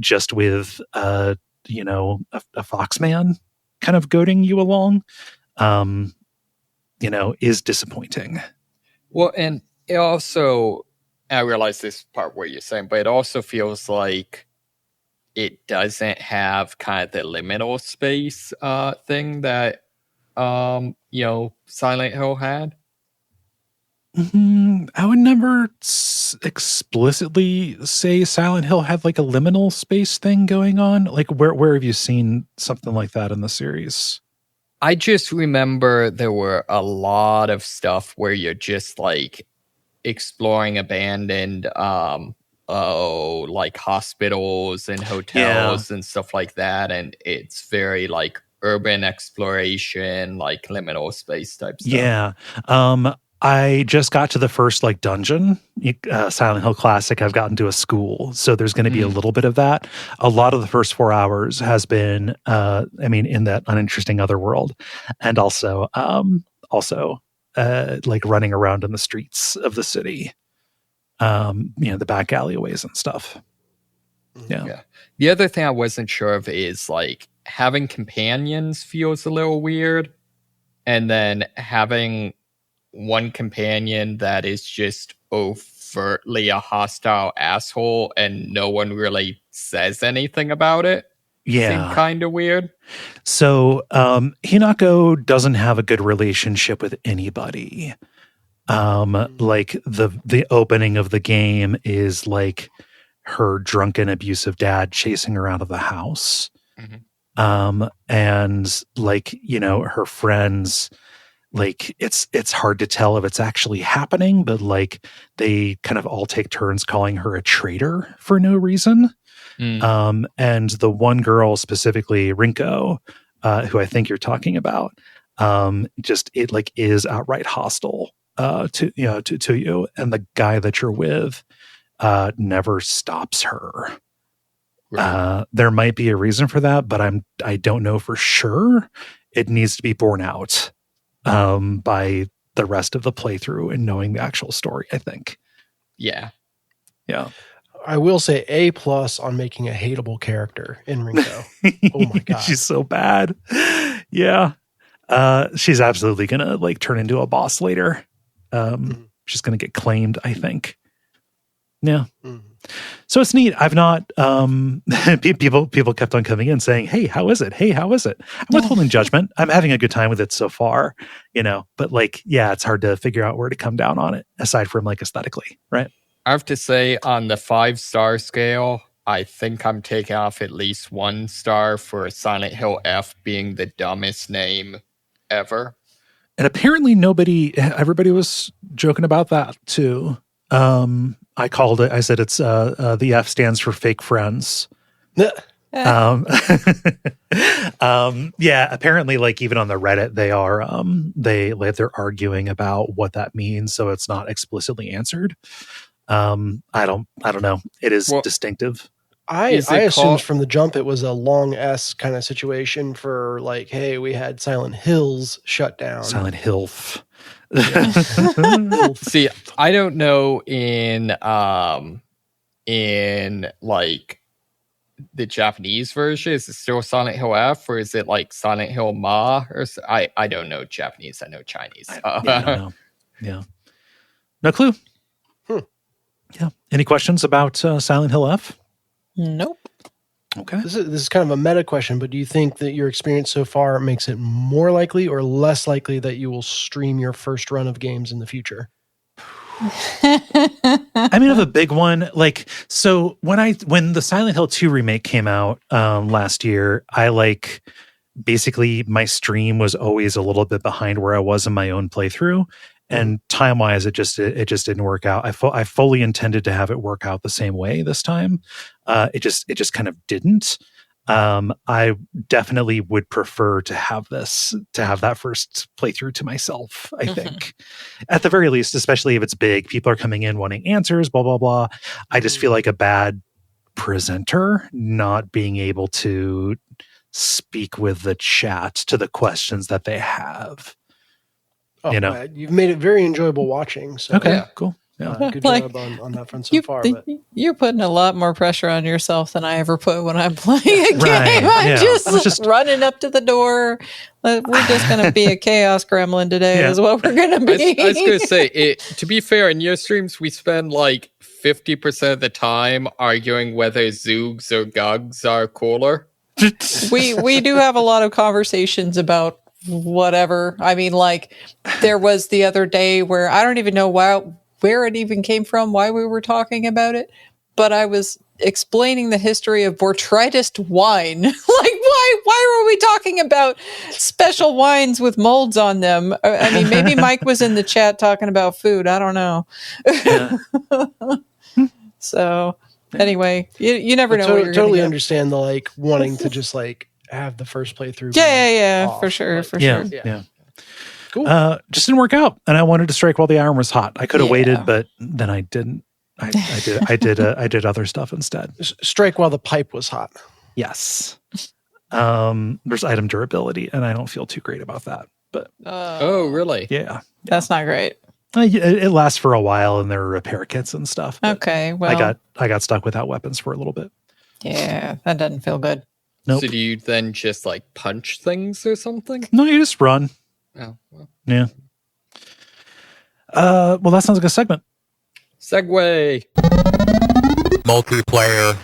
just with a foxman kind of goading you along, is disappointing. Well, and it also, I realize this part where you're saying, but it also feels like it doesn't have kind of the liminal space thing that Silent Hill had. I would never explicitly say Silent Hill had like a liminal space thing going on. Like where have you seen something like that in the series? I just remember there were a lot of stuff where you're just like exploring abandoned like hospitals and hotels and stuff like that, and it's very like urban exploration, like liminal space type stuff. Yeah. I just got to the first like dungeon, Silent Hill Classic. I've gotten to a school, so there's going to be a little bit of that. A lot of the first 4 hours has been, in that uninteresting other world, and also like running around in the streets of the city, the back alleyways and stuff. Yeah. The other thing I wasn't sure of is like having companions feels a little weird, and then having one companion that is just overtly a hostile asshole and no one really says anything about it. Yeah. Seemed kind of weird. So Hinako doesn't have a good relationship with anybody. Like the opening of the game is like her drunken, abusive dad chasing her out of the house. And like, her friends, like it's hard to tell if it's actually happening, but like they kind of all take turns calling her a traitor for no reason. And the one girl specifically, Rinko, who I think you're talking about, just it like is outright hostile to you, and the guy that you're with never stops her. Right. There might be a reason for that, but I don't know for sure. It needs to be borne out by the rest of the playthrough and knowing the actual story, I think. Yeah. Yeah. I will say A+ on making a hateable character in Ringo. Oh my god. She's so bad. Yeah. She's absolutely gonna like turn into a boss later. She's gonna get claimed, I think. Yeah. So it's neat. I've not people kept on coming in saying, "Hey, how is it? Hey, how is it?" I'm withholding judgment. I'm having a good time with it so far, but like, yeah, it's hard to figure out where to come down on it aside from like aesthetically, right? I have to say, on the 5-star scale, I think I'm taking off at least 1 star for Silent Hill F being the dumbest name ever. And apparently everybody was joking about that too. I called it, I said it's the F stands for fake friends. Yeah, apparently like even on the Reddit they are they're arguing about what that means, so it's not explicitly answered. I don't know. It is distinctive. I assumed from the jump it was a long S kind of situation for like, hey, we had Silent Hills shut down. Silent Hilf. See, I don't know in like the Japanese version, is it still Silent Hill F or is it like Silent Hill Ma? Or I don't know Japanese. I know Chinese. I don't know. Yeah, no clue. Yeah. Any questions about Silent Hill F? Nope. Okay. This is kind of a meta question, but do you think that your experience so far makes it more likely or less likely that you will stream your first run of games in the future? I mean, I have a big one. Like, so when the Silent Hill 2 remake came out last year, basically my stream was always a little bit behind where I was in my own playthrough. And time-wise, it just didn't work out. I fully intended to have it work out the same way this time. It just kind of didn't. I definitely would prefer to have that first playthrough to myself, I think. At the very least, especially if it's big, people are coming in wanting answers, blah, blah, blah. I just feel like a bad presenter not being able to speak with the chat to the questions that they have. Oh, you've made it very enjoyable watching. So okay, cool. Yeah. Good job on that front so far. But you're putting a lot more pressure on yourself than I ever put when I'm playing a game. Right, I'm just running up to the door. We're just going to be a chaos gremlin today is what we're going to be. I was going to say, to be fair, in your streams, we spend like 50% of the time arguing whether Zoogs or Gugs are cooler. We do have a lot of conversations about whatever. I mean, like there was the other day where I don't even know where it even came from, why we were talking about it, but I was explaining the history of botrytis wine. Like, why were we talking about special wines with molds on them? I mean, maybe Mike was in the chat talking about food. I don't know. Yeah. So anyway, you never know. I totally understand the like wanting to just like have the first playthrough. Yeah, off. for sure. Yeah. Cool. Just didn't work out, and I wanted to strike while the iron was hot. I could have waited, but then I didn't. I did other stuff instead. Strike while the pipe was hot. Yes. There's item durability, and I don't feel too great about that. But oh, really? Yeah, that's not great. It lasts for a while, and there are repair kits and stuff. Okay, well, I got stuck without weapons for a little bit. Yeah, that doesn't feel good. Nope. So do you then just like punch things or something? No, you just run. Oh, well. Yeah. Well, that sounds like a segment. Segway. Multiplayer.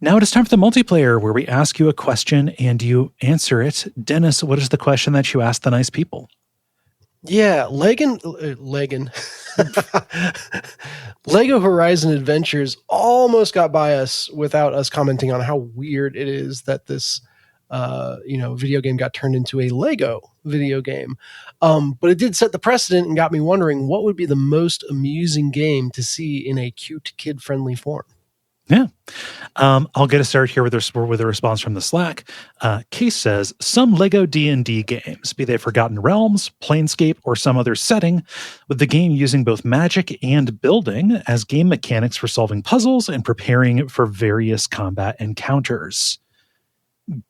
Now it is time for the multiplayer, where we ask you a question and you answer it. Dennis, what is the question that you asked the nice people? Yeah, Lego Horizon Adventures almost got by us without us commenting on how weird it is that this video game got turned into a Lego video game. But it did set the precedent and got me wondering what would be the most amusing game to see in a cute, kid-friendly form. Yeah. I'll get us started here with a response from the Slack. Case says, some Lego D&D games, be they Forgotten Realms, Planescape, or some other setting, with the game using both magic and building as game mechanics for solving puzzles and preparing for various combat encounters.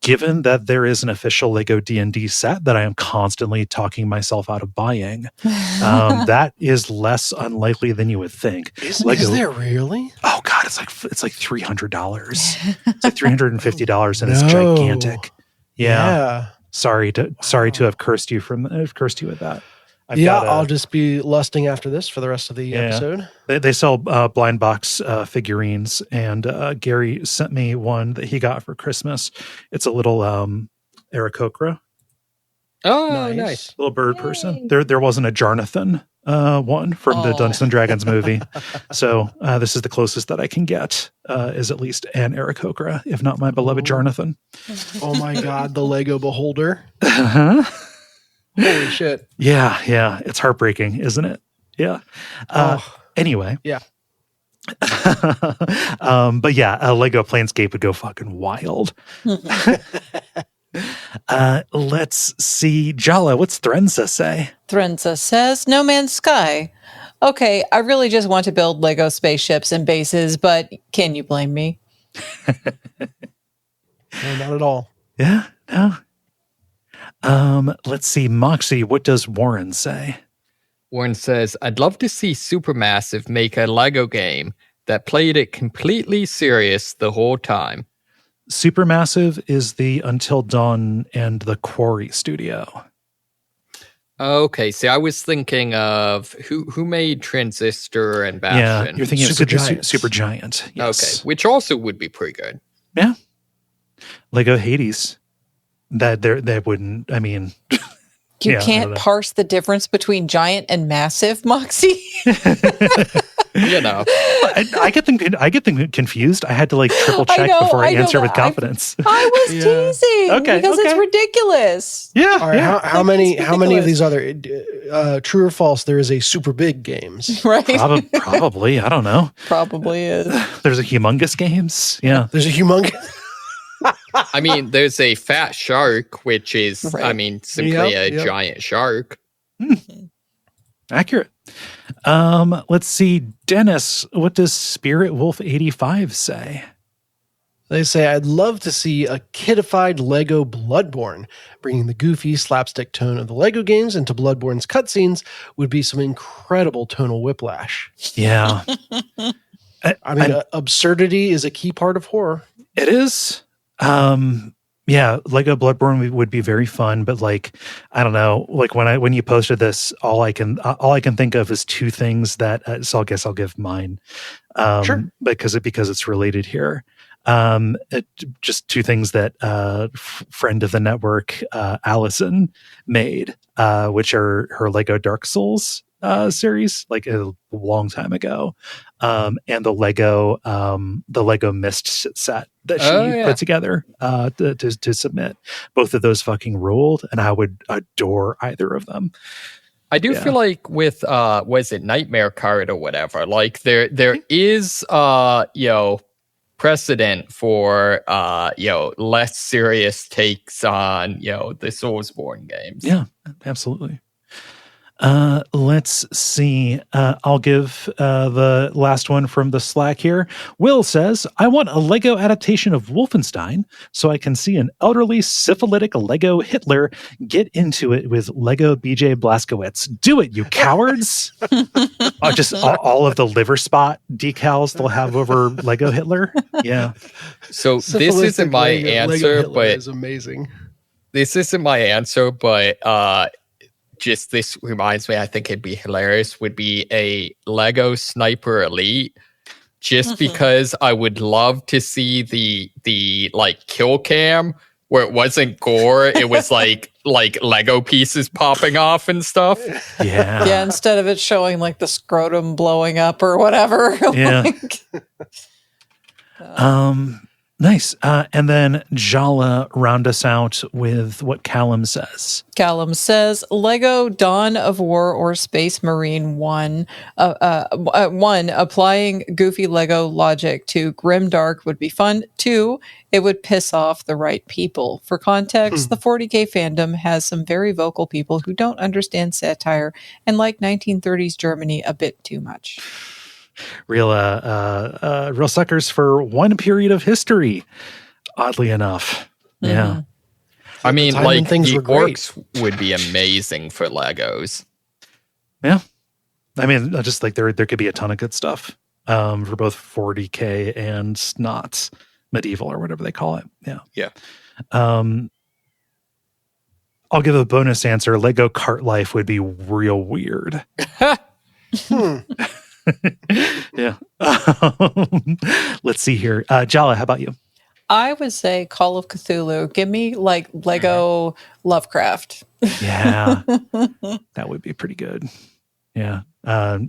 given that there is an official Lego D&D set that I am constantly talking myself out of buying, that is less unlikely than you would think. Is there really? Oh God, it's like $300. It's like $350, and it's gigantic. Yeah. Sorry to have cursed you with that. I'll just be lusting after this for the rest of the episode. They sell blind box figurines, and Gary sent me one that he got for Christmas. It's a little Aarakocra. Oh, nice. Little bird person. There wasn't a Jarnathan one from the Dungeons and Dragons movie. So this is the closest that I can get, is at least an Aarakocra, if not my beloved Jarnathan. Oh my God, the Lego Beholder. Holy shit. Yeah. It's heartbreaking, isn't it? Yeah. Anyway. Yeah. But yeah, a Lego Planescape would go fucking wild. Let's see. Jala, what's Threnza say? Threnza says, No Man's Sky. Okay, I really just want to build Lego spaceships and bases, but can you blame me? No, not at all. Yeah, no. Let's see. Moxie, what does Warren say? Warren says, I'd love to see Supermassive make a Lego game that played it completely serious the whole time. Supermassive is the Until Dawn and the Quarry studio. Okay, see, I was thinking of who made Transistor and Bastion. Yeah, you're thinking Supergiant. of Supergiant. Yes. Okay, which also would be pretty good. Yeah. Lego Hades. That wouldn't, I mean... You can't parse the difference between giant and massive, Moxie? You know. I get them confused. I had to like triple check before I answer with confidence. I was teasing because it's ridiculous. Yeah. All right, how many of these other true or false there is a super big games? Right. Probably. I don't know. Probably is. There's a humongous games. Yeah. There's a humongous I mean, there's a fat shark, which is, simply a giant shark. Accurate. Let's see. Dennis, what does Spirit Wolf 85 say? They say, I'd love to see a kidified Lego Bloodborne. Bringing the goofy slapstick tone of the Lego games into Bloodborne's cutscenes would be some incredible tonal whiplash. Yeah. I mean, absurdity is a key part of horror. It is. Yeah, Lego Bloodborne would be very fun, but like, I don't know, like when you posted this, all I can think of is two things that, so I guess I'll give mine, Sure. because it's related here. Just two things that, friend of the network, Allison made, which are her Lego Dark Souls, series, like a long time ago, and the Lego Mist set that she put together to submit. Both of those fucking ruled, and I would adore either of them. I do feel like with was it Nightmare Card or whatever, like there is precedent for less serious takes on the Soulsborne games. Yeah, absolutely. Let's see. I'll give the last one from the Slack here. Will says, I want a Lego adaptation of Wolfenstein so I can see an elderly syphilitic Lego Hitler get into it with Lego BJ Blazkowicz. Do it, you cowards. Just all of the liver spot decals they'll have over Lego Hitler. Yeah. So this isn't my answer, but is amazing. This isn't my answer, but just this reminds me, I think it'd be hilarious, would be a Lego Sniper Elite, just because I would love to see the like kill cam where it wasn't gore, it was like Lego pieces popping off and stuff. Yeah. Yeah, instead of it showing like the scrotum blowing up or whatever. Yeah. Nice. And then Jala round us out with what Callum says. Callum says, Lego Dawn of War or Space Marine 1, applying goofy Lego logic to grimdark would be fun. 2, it would piss off the right people. For context, the 40K fandom has some very vocal people who don't understand satire and like 1930s Germany a bit too much. Real suckers for one period of history, oddly enough. Yeah. I mean, time when like, things the were great. orcs would be amazing for Legos. Yeah. I mean, just like there could be a ton of good stuff for both 40K and not medieval or whatever they call it. Yeah. Yeah. I'll give a bonus answer. Lego Kart Life would be real weird. Yeah. Let's see here. Jala, how about you? I would say Call of Cthulhu. Give me like Lego Lovecraft. Yeah. That would be pretty good. Yeah.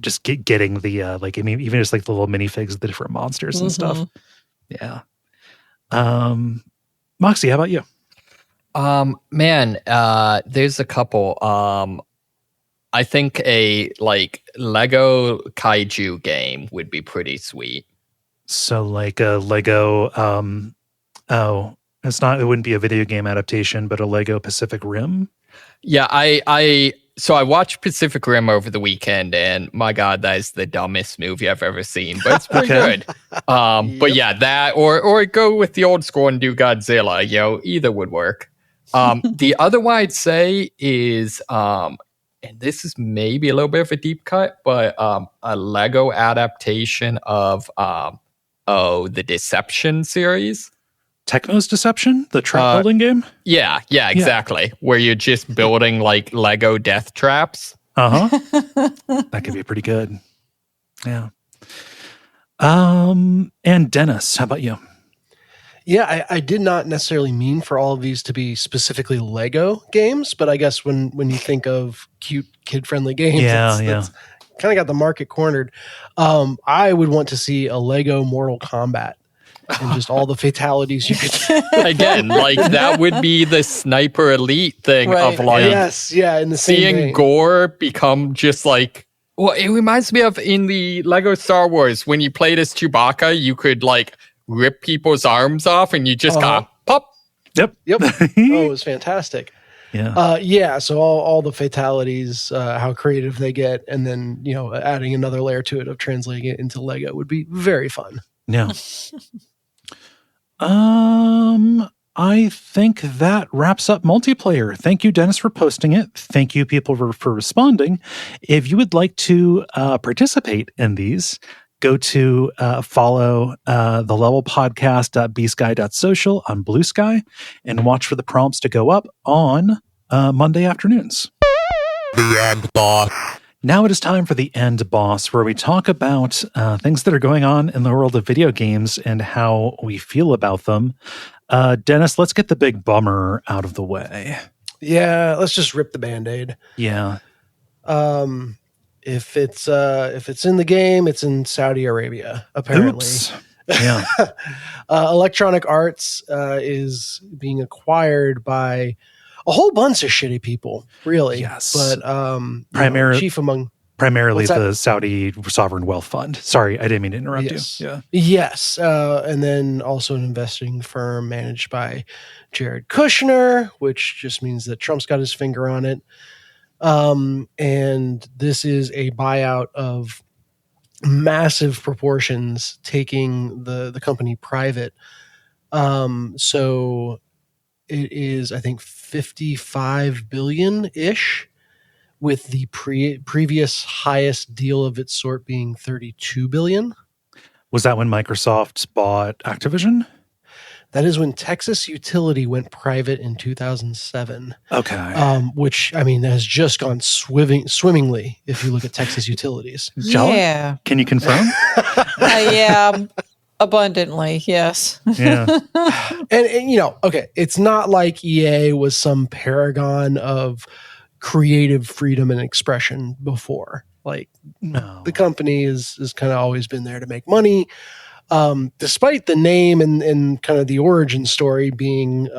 Just getting the, like, I mean, even just like the little minifigs of the different monsters and stuff. Yeah. Moxie, how about you? Man, there's a couple. I think a like Lego kaiju game would be pretty sweet. So like a Lego, it wouldn't be a video game adaptation, but a Lego Pacific Rim. Yeah, so I watched Pacific Rim over the weekend, and my God, that is the dumbest movie I've ever seen, but it's pretty good. But yeah, that or go with the old school and do Godzilla. Either would work. The other one I'd say is, and this is maybe a little bit of a deep cut, but a Lego adaptation of the Deception series. Techno's Deception, the trap building game? Yeah, exactly. Where you're just building like Lego death traps. That could be pretty good. Yeah. And Dennis, how about you? Yeah, I did not necessarily mean for all of these to be specifically Lego games, but I guess when you think of cute kid-friendly games, that's kind of got the market cornered. I would want to see a Lego Mortal Kombat. And just all the fatalities you could again, like that would be the Sniper Elite thing of like in the same seeing vein. gore become just like, well, it reminds me of in the Lego Star Wars when you played as Chewbacca, you could like rip people's arms off and you just got pop. Yep. It was fantastic. Yeah. So all the fatalities, how creative they get, and then adding another layer to it of translating it into Lego would be very fun. Yeah. I think that wraps up multiplayer. Thank you, Dennis, for posting it. Thank you, people, for responding. If you would like to participate in these, go to follow the Level Podcast bsky.social on Blue Sky and watch for the prompts to go up on Monday afternoons. The end boss. Now it is time for the end boss, where we talk about things that are going on in the world of video games and how we feel about them. Dennis, let's get the big bummer out of the way. Yeah, let's just rip the Band-Aid. Yeah. If it's in the game, it's in Saudi Arabia, apparently. Oops. Yeah. Electronic Arts is being acquired by a whole bunch of shitty people, really. Yes. But chief among primarily the Saudi Sovereign Wealth Fund. Sorry, I didn't mean to interrupt you. Yeah. Yes. And then also an investing firm managed by Jared Kushner, which just means that Trump's got his finger on it. And this is a buyout of massive proportions, taking the company private. So it is, I think, 55 billion-ish, with the previous highest deal of its sort being 32 billion. Was that when Microsoft bought Activision? That is when Texas Utility went private in 2007. Okay. Which, I mean, has just gone swimmingly if you look at Texas Utilities. Jala? Yeah. Can you confirm? Yeah. Abundantly, yes. Yeah. And okay, it's not like EA was some paragon of creative freedom and expression before. Like, No. the company is kind of always been there to make money, despite the name and kind of the origin story being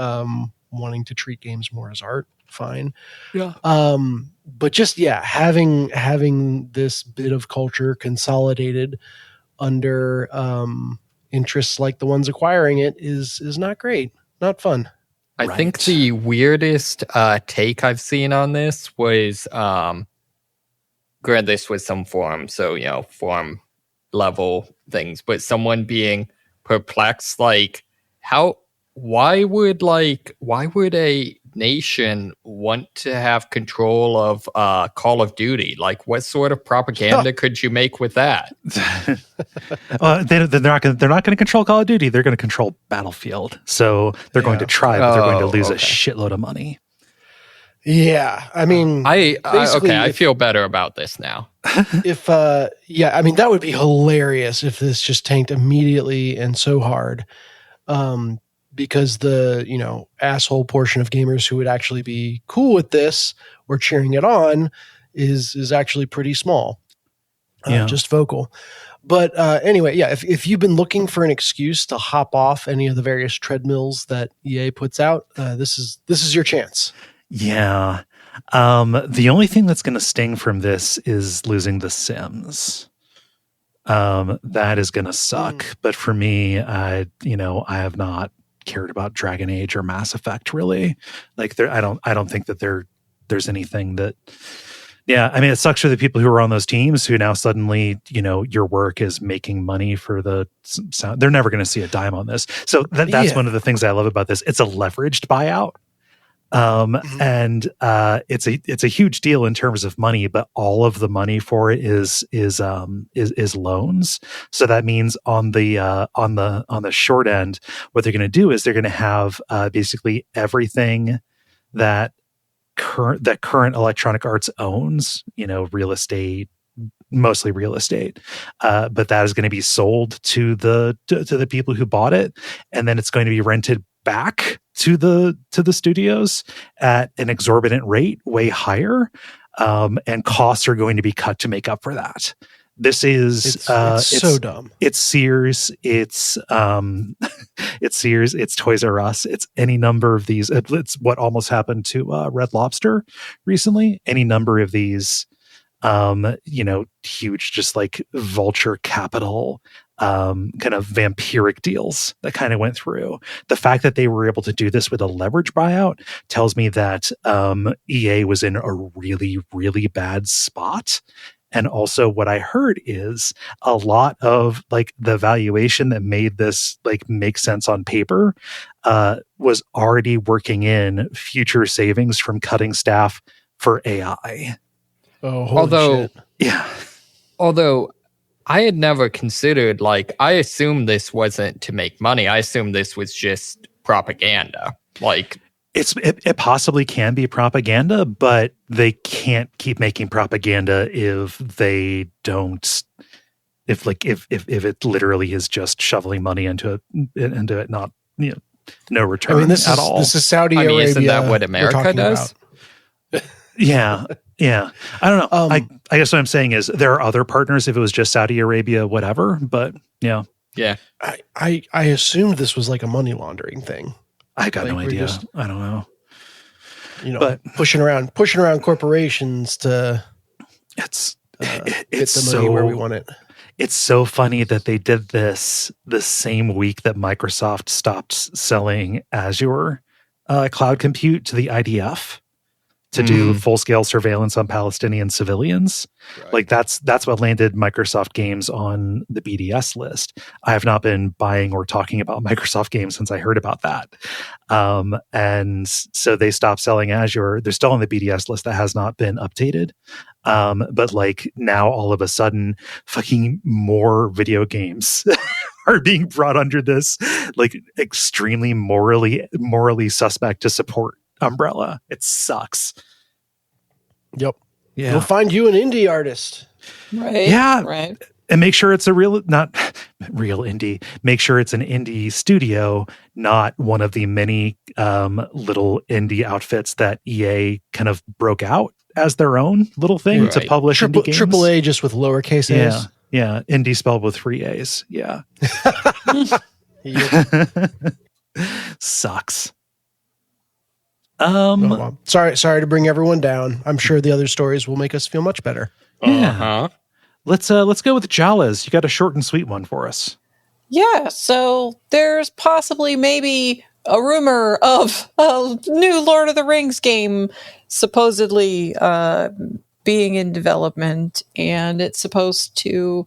wanting to treat games more as art. Fine. Yeah. But just, having this bit of culture consolidated under interests like the ones acquiring it is not great, not fun. I think the weirdest take I've seen on this was, granted, this was some forum, so, forum level things, but someone being perplexed, like, why would a nation want to have control of Call of Duty? Like, what sort of propaganda could you make with that? They're not going to control Call of Duty. They're going to control Battlefield. So they're going to try, but they're going to lose a shitload of money. Yeah, I mean, I feel better about this now. If I mean, that would be hilarious if this just tanked immediately and so hard, because the asshole portion of gamers who would actually be cool with this or cheering it on is actually pretty small, just vocal. But anyway, yeah, if you've been looking for an excuse to hop off any of the various treadmills that EA puts out, this is your chance. Yeah. The only thing that's going to sting from this is losing The Sims. That is going to suck. But for me, I have not cared about Dragon Age or Mass Effect really. Like I don't think that there's anything that. Yeah, I mean, it sucks for the people who are on those teams who now suddenly, your work is making money for the sound. They're never going to see a dime on this. So that's one of the things I love about this. It's a leveraged buyout. And it's a huge deal in terms of money, but all of the money for it is loans. So that means on the short end, what they're going to do is they're going to have basically everything that current Electronic Arts owns, real estate, mostly real estate, but that is going to be sold to the people who bought it, and then it's going to be rented back to the studios at an exorbitant rate, way higher, and costs are going to be cut to make up for that. This is it's so dumb. It's Sears, it's Sears, it's Toys R Us, it's any number of these. It's what almost happened to Red Lobster recently. Any number of these, huge, just like vulture capital, kind of vampiric deals that kind of went through. The fact that they were able to do this with a leverage buyout tells me that EA was in a really, really bad spot. And also what I heard is a lot of like the valuation that made this like make sense on paper was already working in future savings from cutting staff for AI. Oh, holy shit. Although I had never considered, I assumed this wasn't to make money. I assumed this was just propaganda. It possibly can be propaganda, but they can't keep making propaganda if they don't. If it literally is just shoveling money into it, not no return. I mean, this at all. This is Saudi Arabia. Isn't that what America does? Yeah. I don't know. I guess what I'm saying is there are other partners. If it was just Saudi Arabia, whatever. But yeah. I assumed this was like a money laundering thing. I got no idea. I don't know. But pushing around corporations to it's get the money where we want it. It's so funny that they did this the same week that Microsoft stopped selling Azure cloud compute to the IDF to do full-scale surveillance on Palestinian civilians. Right. Like that's what landed Microsoft games on the BDS list. I have not been buying or talking about Microsoft games since I heard about that. And so they stopped selling Azure. They're still on the BDS list that has not been updated. But like now all of a sudden fucking more video games are being brought under this like extremely morally suspect to support umbrella. It sucks. Yep. Yeah. You'll find you an indie artist. Right. Yeah. Right. And make sure it's not real indie. Make sure it's an indie studio, not one of the many little indie outfits that EA kind of broke out as their own little thing to publish indie games. AAA just with lowercase a's. Yeah. Indie spelled with 3 A's. Yeah. Sucks. Sorry to bring everyone down. I'm sure the other stories will make us feel much better. Yeah. Let's go with Jala's. You got a short and sweet one for us. Yeah, so there's possibly maybe a rumor of a new Lord of the Rings game supposedly being in development, and it's supposed to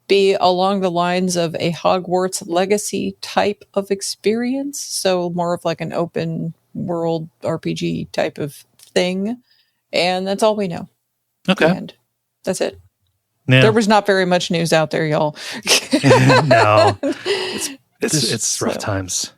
be along the lines of a Hogwarts Legacy type of experience. So more of like an open world RPG type of thing. And that's all we know. Okay. And that's it. Yeah. There was not very much news out there, y'all. No. It's rough So. times.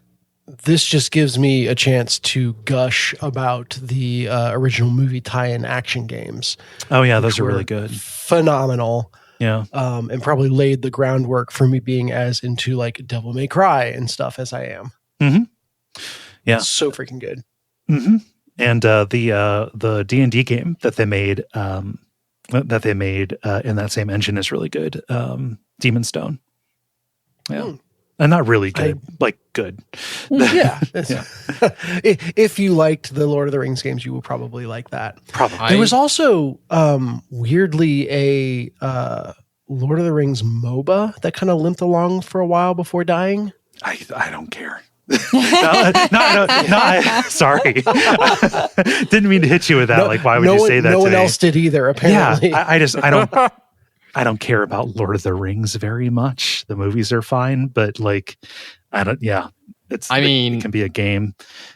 This just gives me a chance to gush about the original movie tie-in action games. Oh yeah, those which are were really good. Phenomenal. Yeah. And probably laid the groundwork for me being as into like Devil May Cry and stuff as I am. Mm-hmm. Yeah. It's so freaking good. Mm-hmm. And the D&D game that they made in that same engine is really good. Demon Stone. Yeah. And not really good, like good. Yeah. Yeah. If you liked the Lord of the Rings games, you will probably like that. Probably. There was also weirdly a Lord of the Rings MOBA that kind of limped along for a while before dying. I don't care. Sorry. Didn't mean to hit you with that. Like, why would you say that? No one today? else did either, apparently. Yeah, I don't care about Lord of the Rings very much. The movies are fine, but like, it can be a game.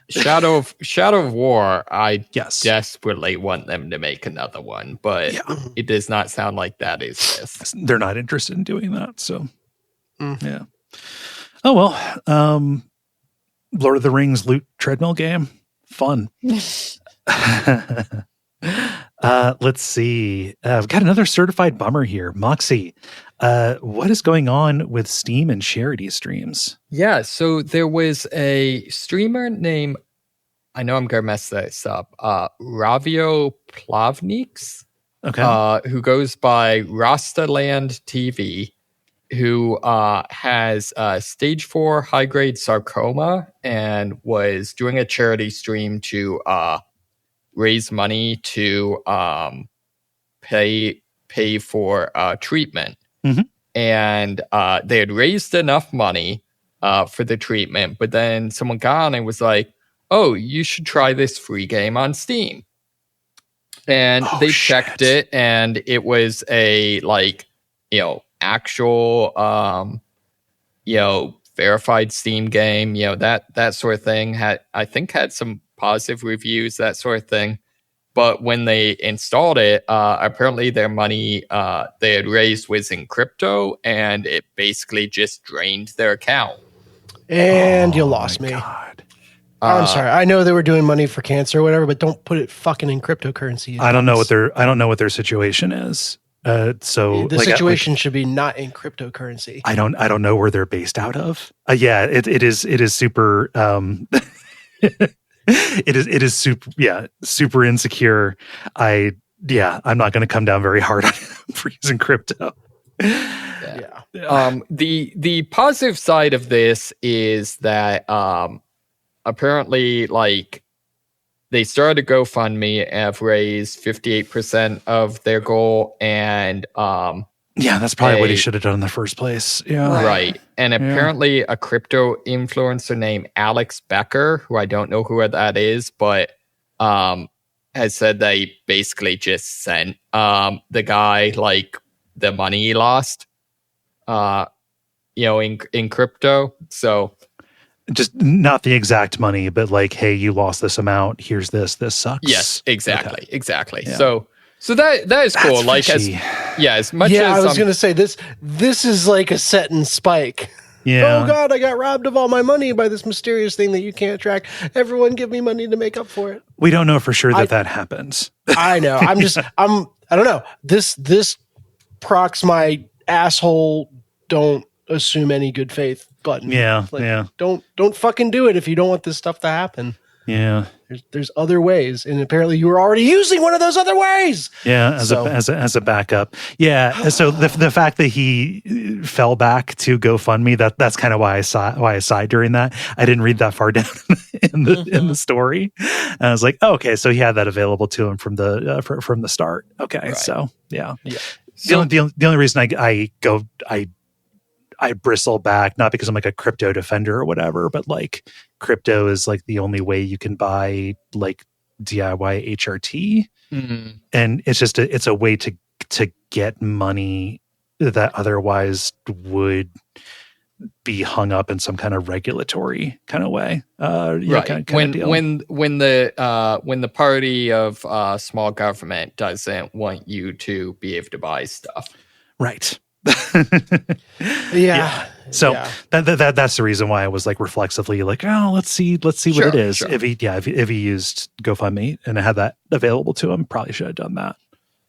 Shadow of War, I Yes. desperately want them to make another one, but it does not sound like that is this. They're not interested in doing that. So, yeah. Oh, well, Lord of the Rings loot treadmill game. Fun. Let's see. I've got another certified bummer here. Moxie, what is going on with Steam and charity streams? Yeah, so there was a streamer named, I know I'm going to mess this up, Ravio Plavniks, who goes by Rastaland TV, who has stage 4 high-grade sarcoma and was doing a charity stream to raise money to pay for treatment. Mm-hmm. And they had raised enough money for the treatment, but then someone got on and was like, oh, you should try this free game on Steam. And they checked it, and it was a actual verified Steam game, that sort of thing. I think had some positive reviews, that sort of thing. But when they installed it, apparently their money they had raised was in crypto, and it basically just drained their account. And you lost me. God. I'm sorry. I know they were doing money for cancer or whatever, but don't put it fucking in cryptocurrency. I don't know what their situation is. So the situation should be not in cryptocurrency. I don't know where they're based out of. It is super. It is super insecure. I'm not going to come down very hard on him for using crypto. Yeah. The positive side of this is that apparently they started a GoFundMe and have raised 58% of their goal, and that's probably what he should have done in the first place. Yeah. Right. And apparently a crypto influencer named Alex Becker, who I don't know who that is, but has said they basically just sent the guy the money he lost in crypto. So just not the exact money, but hey, you lost this amount. Here's this. This sucks. Yes, exactly. Okay. Exactly. Yeah. So that is cool. As much as I was going to say this is like a set and spike. Yeah. Oh God, I got robbed of all my money by this mysterious thing that you can't track. Everyone give me money to make up for it. We don't know for sure that happens. I know. I don't know. This procs my asshole. Don't assume any good faith button. Yeah. Don't fucking do it if you don't want this stuff to happen. Yeah. There's other ways, and apparently you were already using one of those other ways. Yeah, as a backup. Yeah. So the fact that he fell back to GoFundMe, that's kind of why I sighed during that. I didn't read that far down in the story. And I was like, oh, okay, so he had that available to him from the start. Okay, right. So yeah. So, the only reason I bristle back, not because I'm a crypto defender or whatever, but crypto is the only way you can buy DIY HRT. mm-hmm. And it's just it's a way to get money that otherwise would be hung up in some kind of regulatory kind of way. Right. Kind of deal. When the party of small government doesn't want you to be able to buy stuff. Right. Yeah. So Yeah. that's the reason why I was like reflexively like, oh, let's see what it is. Sure. If he used GoFundMe and had that available to him, probably should have done that.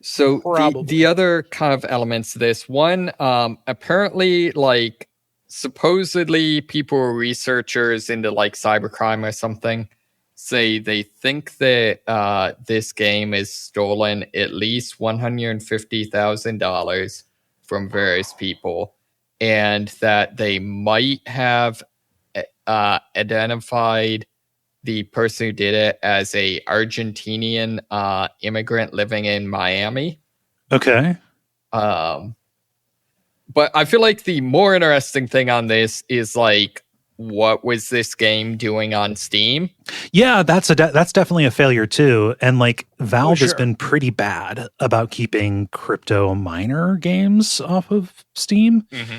So Probably. the other kind of elements to this one, apparently, like, supposedly people or researchers into like cybercrime or something say they think that this game is stolen at least $150,000 from various people, and that they might have identified the person who did it as a Argentinian immigrant living in Miami. Okay. But I feel like the more interesting thing on this is like, what was this game doing on Steam? Yeah, that's definitely a failure too. And like Valve has sure. been pretty bad about keeping crypto miner games off of Steam. Mm-hmm.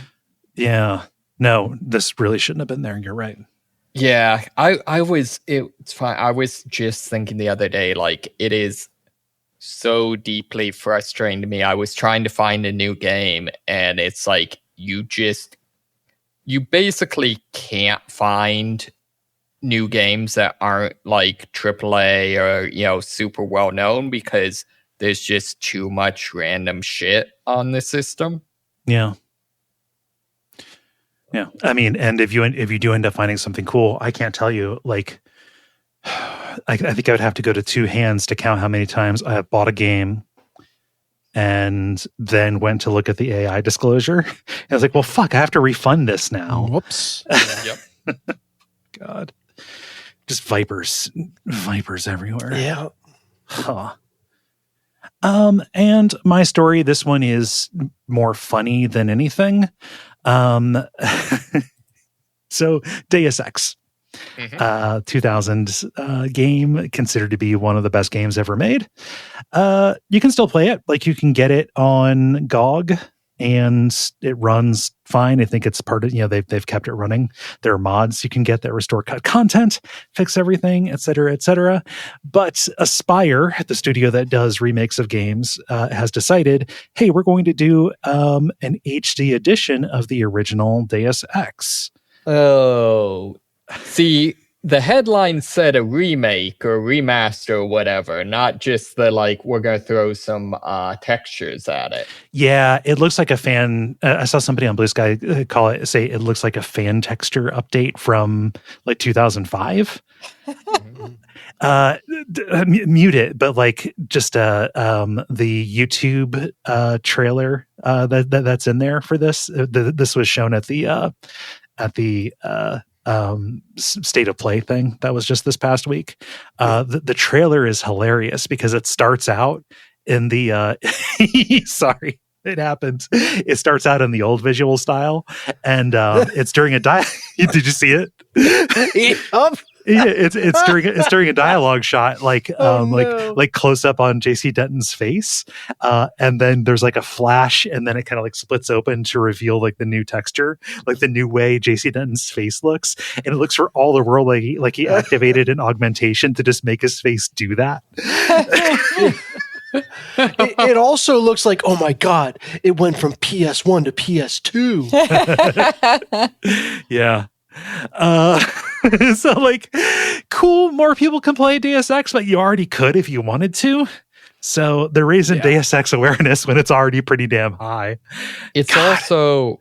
Yeah. No, this really shouldn't have been there. You're right. Yeah, it's fine. I was just thinking the other day, like, it is so deeply frustrating to me. I was trying to find a new game, and it's like, you basically can't find new games that aren't like AAA or, super well known, because there's just too much random shit on the system. Yeah. Yeah. I mean, and if you do end up finding something cool, I can't tell you, like, I think I would have to go to two hands to count how many times I have bought a game and then went to look at the AI disclosure. And I was like, well, fuck, I have to refund this now. Whoops. Yep. God. Just vipers everywhere. Yeah. Huh. And my story, this one is more funny than anything. So Deus Ex, 2000 game, considered to be one of the best games ever made. You can still play it. Like, you can get it on GOG and it runs fine. I think it's part of, they've kept it running. There are mods you can get that restore cut content, fix everything, et cetera, but Aspire, the studio that does remakes of games, has decided, hey, we're going to do an HD edition of the original Deus Ex. Oh, see, the headline said a remake or remaster or whatever, not just the, like, we're going to throw some textures at it. Yeah, it looks like a fan. I saw somebody on Blue Sky say it looks like a fan texture update from like 2005. Mute it, but like just the YouTube trailer that's in there for this. This was shown at the state of play thing that was just this past week. The trailer is hilarious because it starts out in the sorry, it happens. It starts out in the old visual style, and it's during a did you see it? Yeah, it's during a dialogue shot, like like close up on JC Denton's face, and then there's like a flash, and then it kind of like splits open to reveal like the new texture, like the new way JC Denton's face looks, and it looks for all the world like he activated an augmentation to just make his face do that. It also looks like, oh my God, it went from PS1 to PS2. Yeah. So like, cool, more people can play Deus Ex, but you already could if you wanted to. So they're raising Deus Ex awareness when it's already pretty damn high. It's also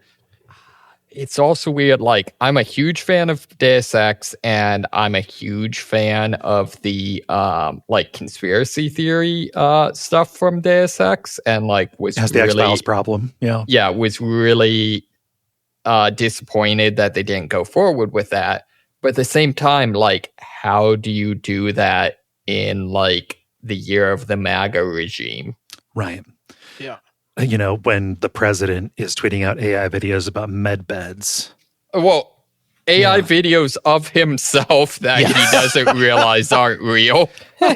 weird. Like, I'm a huge fan of Deus Ex, and I'm a huge fan of the like conspiracy theory stuff from Deus Ex, and like has the X-Files problem. Yeah, was really disappointed that they didn't go forward with that. But at the same time, like, how do you do that in like the year of the MAGA regime? Right. Yeah. When the president is tweeting out AI videos about med beds. Well, AI videos of himself that he doesn't realize aren't real.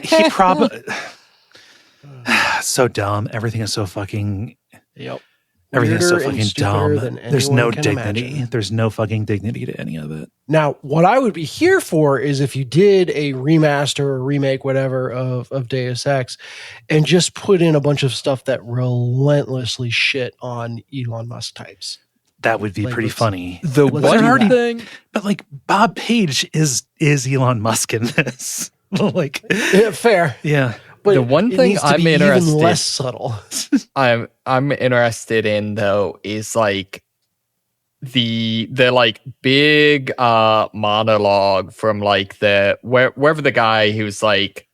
He probably so dumb. Everything is so fucking. Yep. Everything's so weirder and fucking stupider dumb. than There's no anyone can dignity. imagine. There's no fucking dignity to any of it. Now, what I would be here for is if you did a remaster or remake, whatever, of Deus Ex, and just put in a bunch of stuff that relentlessly shit on Elon Musk types. That would be Like, pretty let's- funny. The Let's one do that. thing, But like Bob Page is Elon Musk in this. Like, Yeah, fair. yeah. But The one it thing needs to I'm be interested- even less subtle. I'm interested in though is like the like big monologue from like the wherever the guy who's like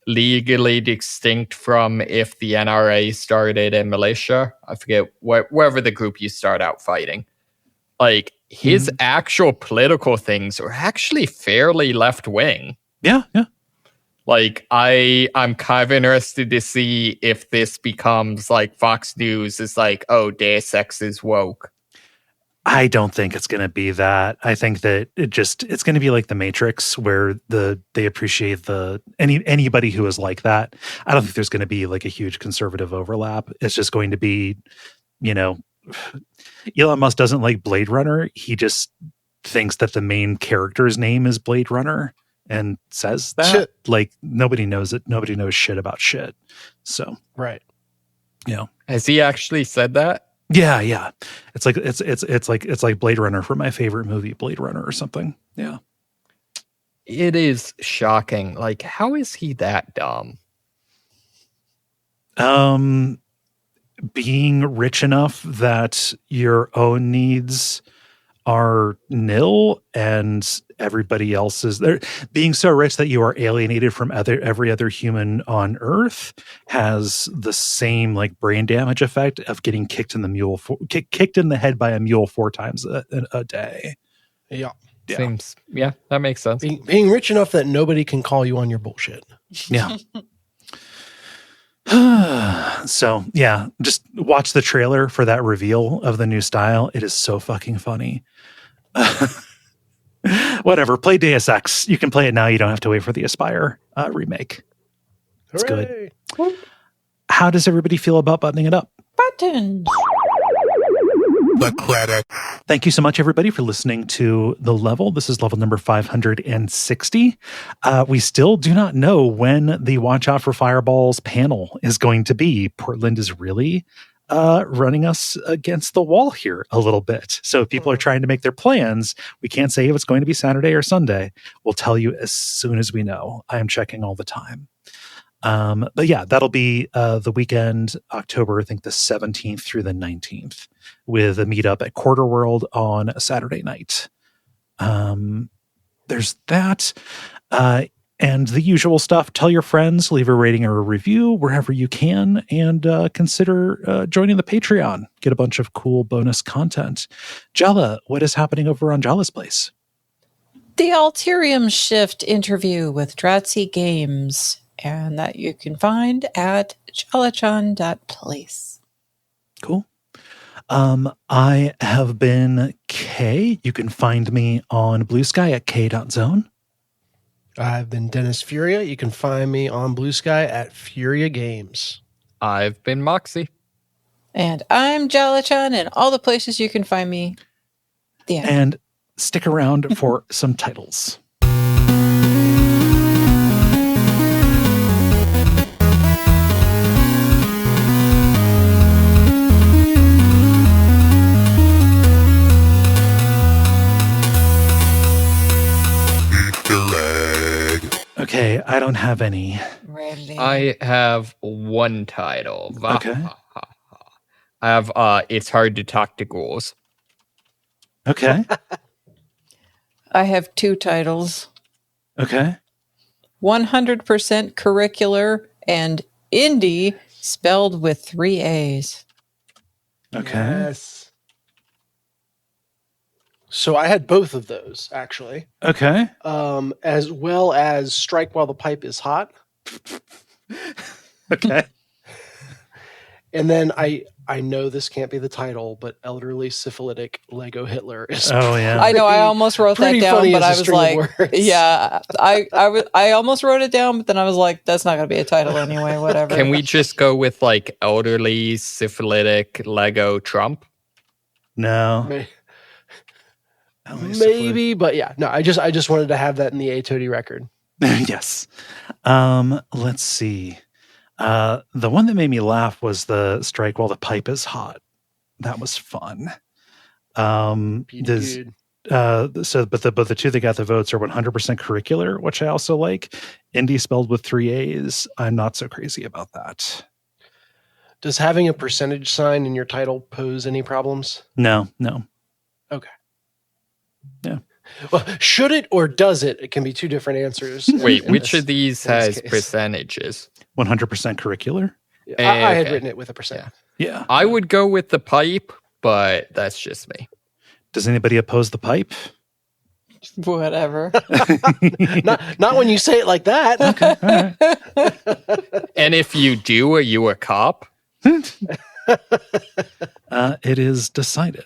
legally distinct from if the NRA started a militia. I forget wherever the group you start out fighting. Like his actual political things are actually fairly left wing. Yeah, yeah. Like I'm kind of interested to see if this becomes like Fox News is like, oh, Deus Ex is woke. I don't think it's going to be that. I think that it's going to be like the Matrix, where they appreciate anybody who is like that. I don't think there's going to be like a huge conservative overlap. It's just going to be, Elon Musk doesn't like Blade Runner. He just thinks that the main character's name is Blade Runner and says that. Shit. Like nobody knows it. Nobody knows shit about shit. So, Right. Has he actually said that? yeah. It's like Blade Runner for my favorite movie, Blade Runner or something. Yeah. It is shocking. Like, how is he that dumb? Being rich enough that your own needs are nil and everybody else's, there, being so rich that you are alienated from every other human on Earth has the same like brain damage effect of getting kicked in the head by a mule 4 times a day. Yeah. Yeah. Seems, yeah, that makes sense. Being rich enough that nobody can call you on your bullshit. Yeah. So yeah, just watch the trailer for that reveal of the new style. It is so fucking funny. Whatever, play Deus Ex. You can play it now. You don't have to wait for the Aspire remake. It's good. Hooray. How does everybody feel about buttoning it up? Buttons. The credit. Thank you so much, everybody, for listening to The Level. This is level number 560. We still do not know when the Watch Out for Fireballs panel is going to be. Portland is really running us against the wall here a little bit. So if people are trying to make their plans, we can't say if it's going to be Saturday or Sunday. We'll tell you as soon as we know. I am checking all the time. But yeah, that'll be the weekend, October, I think the 17th through the 19th, with a meetup at Quarter World on a Saturday night. There's that. And the usual stuff. Tell your friends, leave a rating or a review wherever you can, and consider joining the Patreon. Get a bunch of cool bonus content. Jala, what is happening over on Jala's Place? The Alterium Shift interview with Dratzy Games, and that you can find at jalachan.place. Cool. I have been Kaye. You can find me on Blue Sky at k.zone. I've been Dennis Furia. You can find me on Blue Sky at Furia Games. I've been Moxie. And I'm Jalachan, and all the places you can find me. The end. And stick around for some titles. Okay, I don't have any. Really? I have one title. Okay. I have It's Hard to Talk to Ghouls. Okay. I have 2 titles. Okay. 100% curricular and indie spelled with 3 A's. Okay. Yes. So I had both of those, actually. Okay. As well as Strike While the Pipe is Hot. Okay. And then I know this can't be the title, but elderly syphilitic Lego Hitler is. Oh, yeah. I know. I almost wrote that pretty down, funny but as a I was string of like, words. yeah, I almost wrote it down, but then I was like, that's not going to be a title anyway. Whatever. Can we just go with like elderly syphilitic Lego Trump? No. Maybe, but yeah, no. I just wanted to have that in the A Toady record. Yes. Let's see. The one that made me laugh was the strike while the pipe is hot. That was fun. Does Good. but the two that got the votes are 100% curricular, which I also like. Indie spelled with 3 A's. I'm not so crazy about that. Does having a percentage sign in your title pose any problems? No. Okay. Yeah. Well, should it or does it? It can be two different answers. Wait, in which this- of these in this has case. percentages? 100% curricular. I had Okay. written it with a percent. Yeah. I would go with the pipe, but that's just me. Does anybody oppose the pipe? Whatever. Not when you say it like that. All right. And if you do, are you a cop? It is decided.